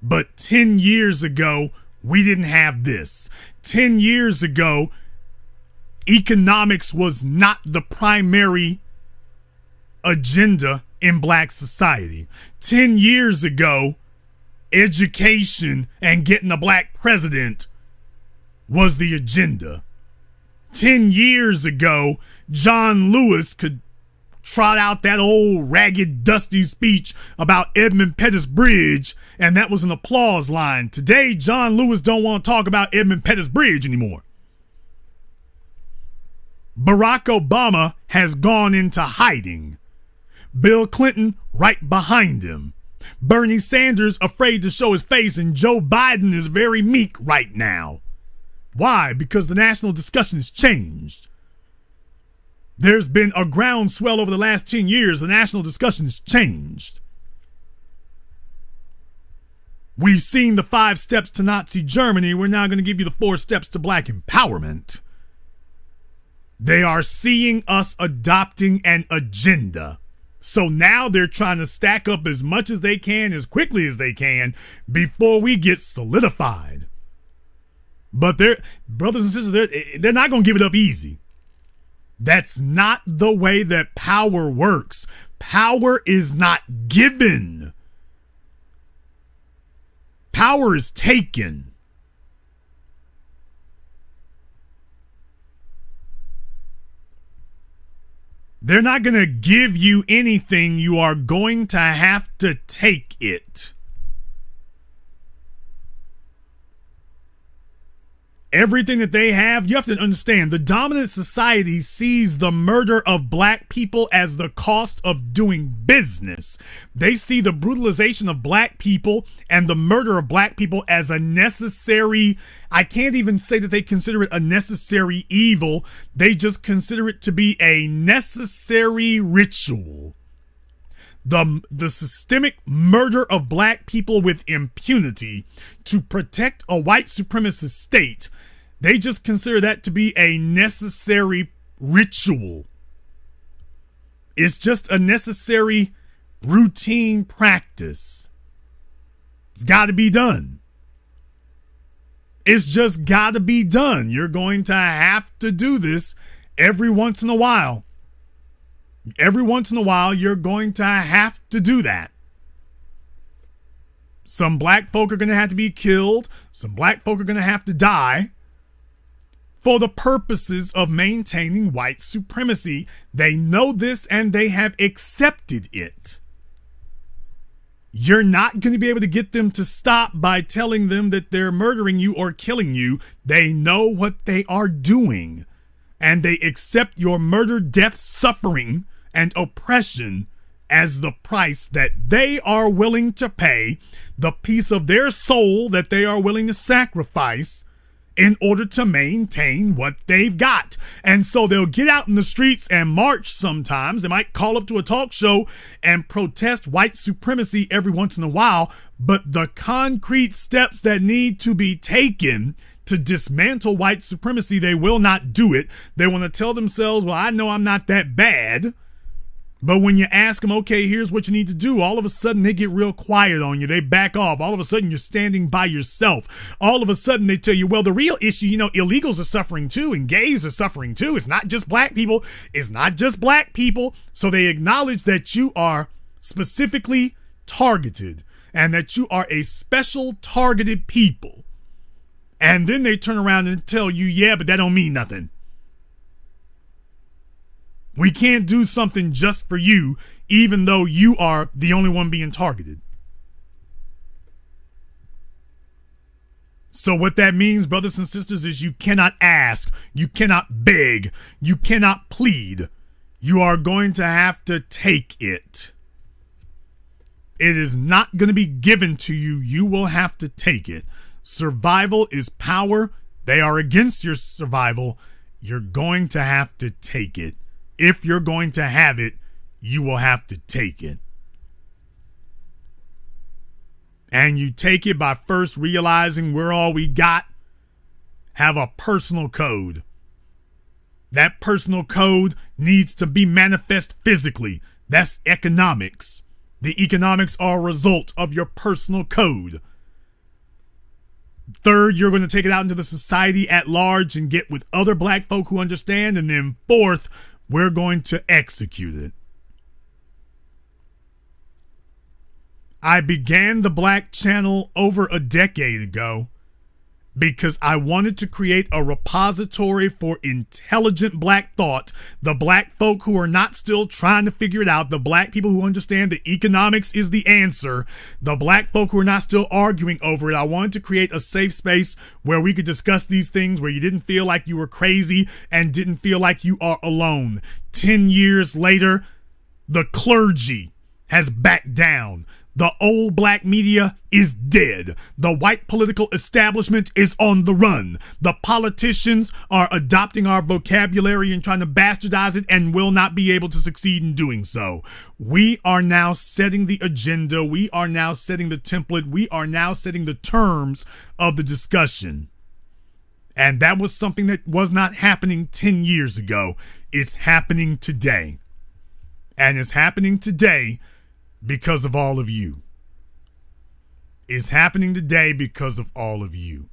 But 10 years ago, we didn't have this. 10 years ago, economics was not the primary agenda in black society. 10 years ago, education and getting a black president was the agenda. 10 years ago, John Lewis could trot out that old ragged, dusty speech about Edmund Pettus Bridge, and that was an applause line. Today, John Lewis don't want to talk about Edmund Pettus Bridge anymore. Barack Obama has gone into hiding. Bill Clinton right behind him. Bernie Sanders afraid to show his face, and Joe Biden is very meek right now. Why? Because the national discussion has changed. There's been a groundswell over the last 10 years. The national discussion has changed. We've seen the 5 steps to Nazi Germany. We're now going to give you the 4 steps to black empowerment. They are seeing us adopting an agenda. So now they're trying to stack up as much as they can, as quickly as they can, before we get solidified. But they're, brothers and sisters, they're not going to give it up easy. That's not the way that power works. Power is not given. Power is taken. They're not going to give you anything. You are going to have to take it. Everything that they have, you have to understand, the dominant society sees the murder of black people as the cost of doing business. They see the brutalization of black people and the murder of black people as a necessary, I can't even say that they consider it a necessary evil. They just consider it to be a necessary ritual. The systemic murder of black people with impunity to protect a white supremacist state, they just consider that to be a necessary ritual. It's just a necessary routine practice. It's got to be done. It's just got to be done. You're going to have to do this every once in a while. Every once in a while, you're going to have to do that. Some black folk are going to have to be killed. Some black folk are going to have to die for the purposes of maintaining white supremacy. They know this and they have accepted it. You're not going to be able to get them to stop by telling them that they're murdering you or killing you. They know what they are doing. And they accept your murder, death, suffering, and oppression as the price that they are willing to pay, the piece of their soul that they are willing to sacrifice in order to maintain what they've got. And so they'll get out in the streets and march sometimes. They might call up to a talk show and protest white supremacy every once in a while. But the concrete steps that need to be taken to dismantle white supremacy, they will not do it. They want to tell themselves, well, I know I'm not that bad. But when you ask them, okay, here's what you need to do, all of a sudden they get real quiet on you. They back off. All of a sudden you're standing by yourself. All of a sudden they tell you, well, the real issue, illegals are suffering too and gays are suffering too. It's not just black people. It's not just black people. So they acknowledge that you are specifically targeted and that you are a special targeted people. And then they turn around and tell you, yeah, but that don't mean nothing. We can't do something just for you, even though you are the only one being targeted. So what that means, brothers and sisters, is you cannot ask, you cannot beg, you cannot plead. You are going to have to take it. It is not going to be given to you. You will have to take it. Survival is power. They are against your survival. You're going to have to take it. If you're going to have it, you will have to take it. And you take it by first realizing we're all we got. Have a personal code. That personal code needs to be manifest physically. That's economics. The economics are a result of your personal code. Third, you're going to take it out into the society at large and get with other black folk who understand. And then fourth, we're going to execute it. I began the Black Channel over a decade ago because I wanted to create a repository for intelligent black thought, the black folk who are not still trying to figure it out, the black people who understand that economics is the answer, the black folk who are not still arguing over it. I wanted to create a safe space where we could discuss these things, where you didn't feel like you were crazy and didn't feel like you are alone. 10 years later, the clergy has backed down. The old black media is dead. The white political establishment is on the run. The politicians are adopting our vocabulary and trying to bastardize it and will not be able to succeed in doing so. We are now setting the agenda. We are now setting the template. We are now setting the terms of the discussion. And that was something that was not happening 10 years ago. It's happening today. And it's happening today because of all of you. It's happening today because of all of you.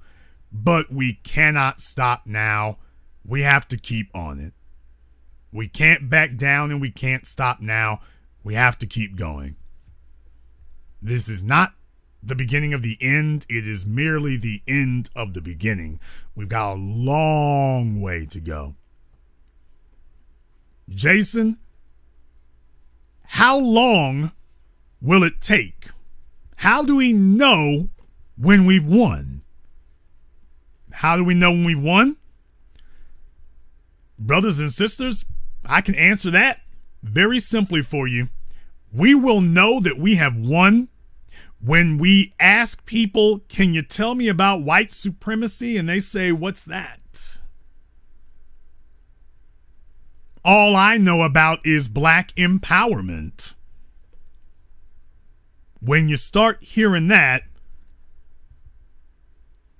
But we cannot stop now. We have to keep on it. We can't back down and we can't stop now. We have to keep going. This is not the beginning of the end. It is merely the end of the beginning. We've got a long way to go. Jason, how long will it take? How do we know when we've won? How do we know when we've won? Brothers and sisters, I can answer that very simply for you. We will know that we have won when we ask people, can you tell me about white supremacy? And they say, what's that? All I know about is black empowerment. When you start hearing that,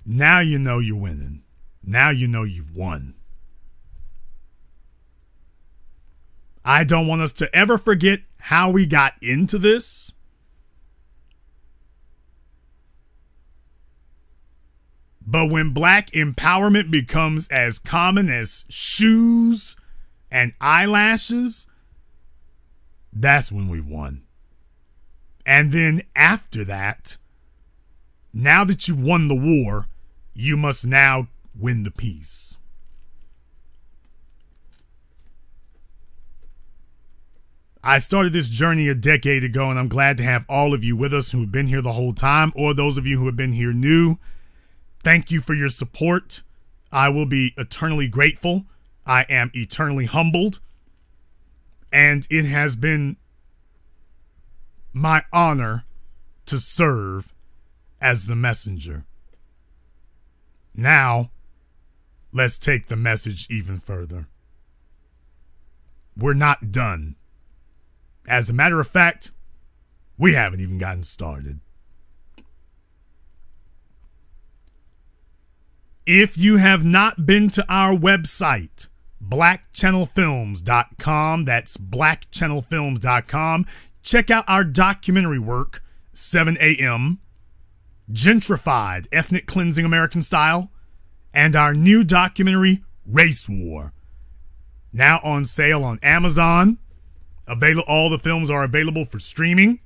now you know you're winning. Now you know you've won. I don't want us to ever forget how we got into this. But when black empowerment becomes as common as shoes and eyelashes, that's when we won. And then after that, now that you've won the war, you must now win the peace. I started this journey a decade ago, and I'm glad to have all of you with us who have been here the whole time, or those of you who have been here new. Thank you for your support. I will be eternally grateful. I am eternally humbled. And it has been my honor to serve as the messenger. Now, let's take the message even further. We're not done. As a matter of fact, we haven't even gotten started. If you have not been to our website, blackchannelfilms.com. That's blackchannelfilms.com. Check out our documentary work, 7 a.m., Gentrified, Ethnic Cleansing American Style, and our new documentary, Race War. Now on sale on Amazon. All the films are available for streaming.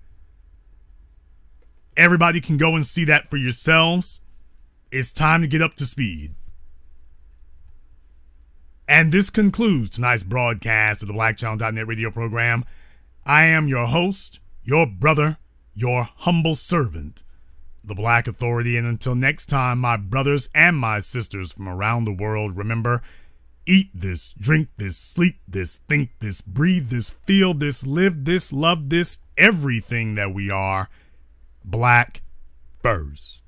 Everybody can go and see that for yourselves. It's time to get up to speed. And this concludes tonight's broadcast of the BlackChannel.net radio program. I am your host, your brother, your humble servant, the Black Authority. And until next time, my brothers and my sisters from around the world, remember, eat this, drink this, sleep this, think this, breathe this, feel this, live this, love this, everything that we are, Black first.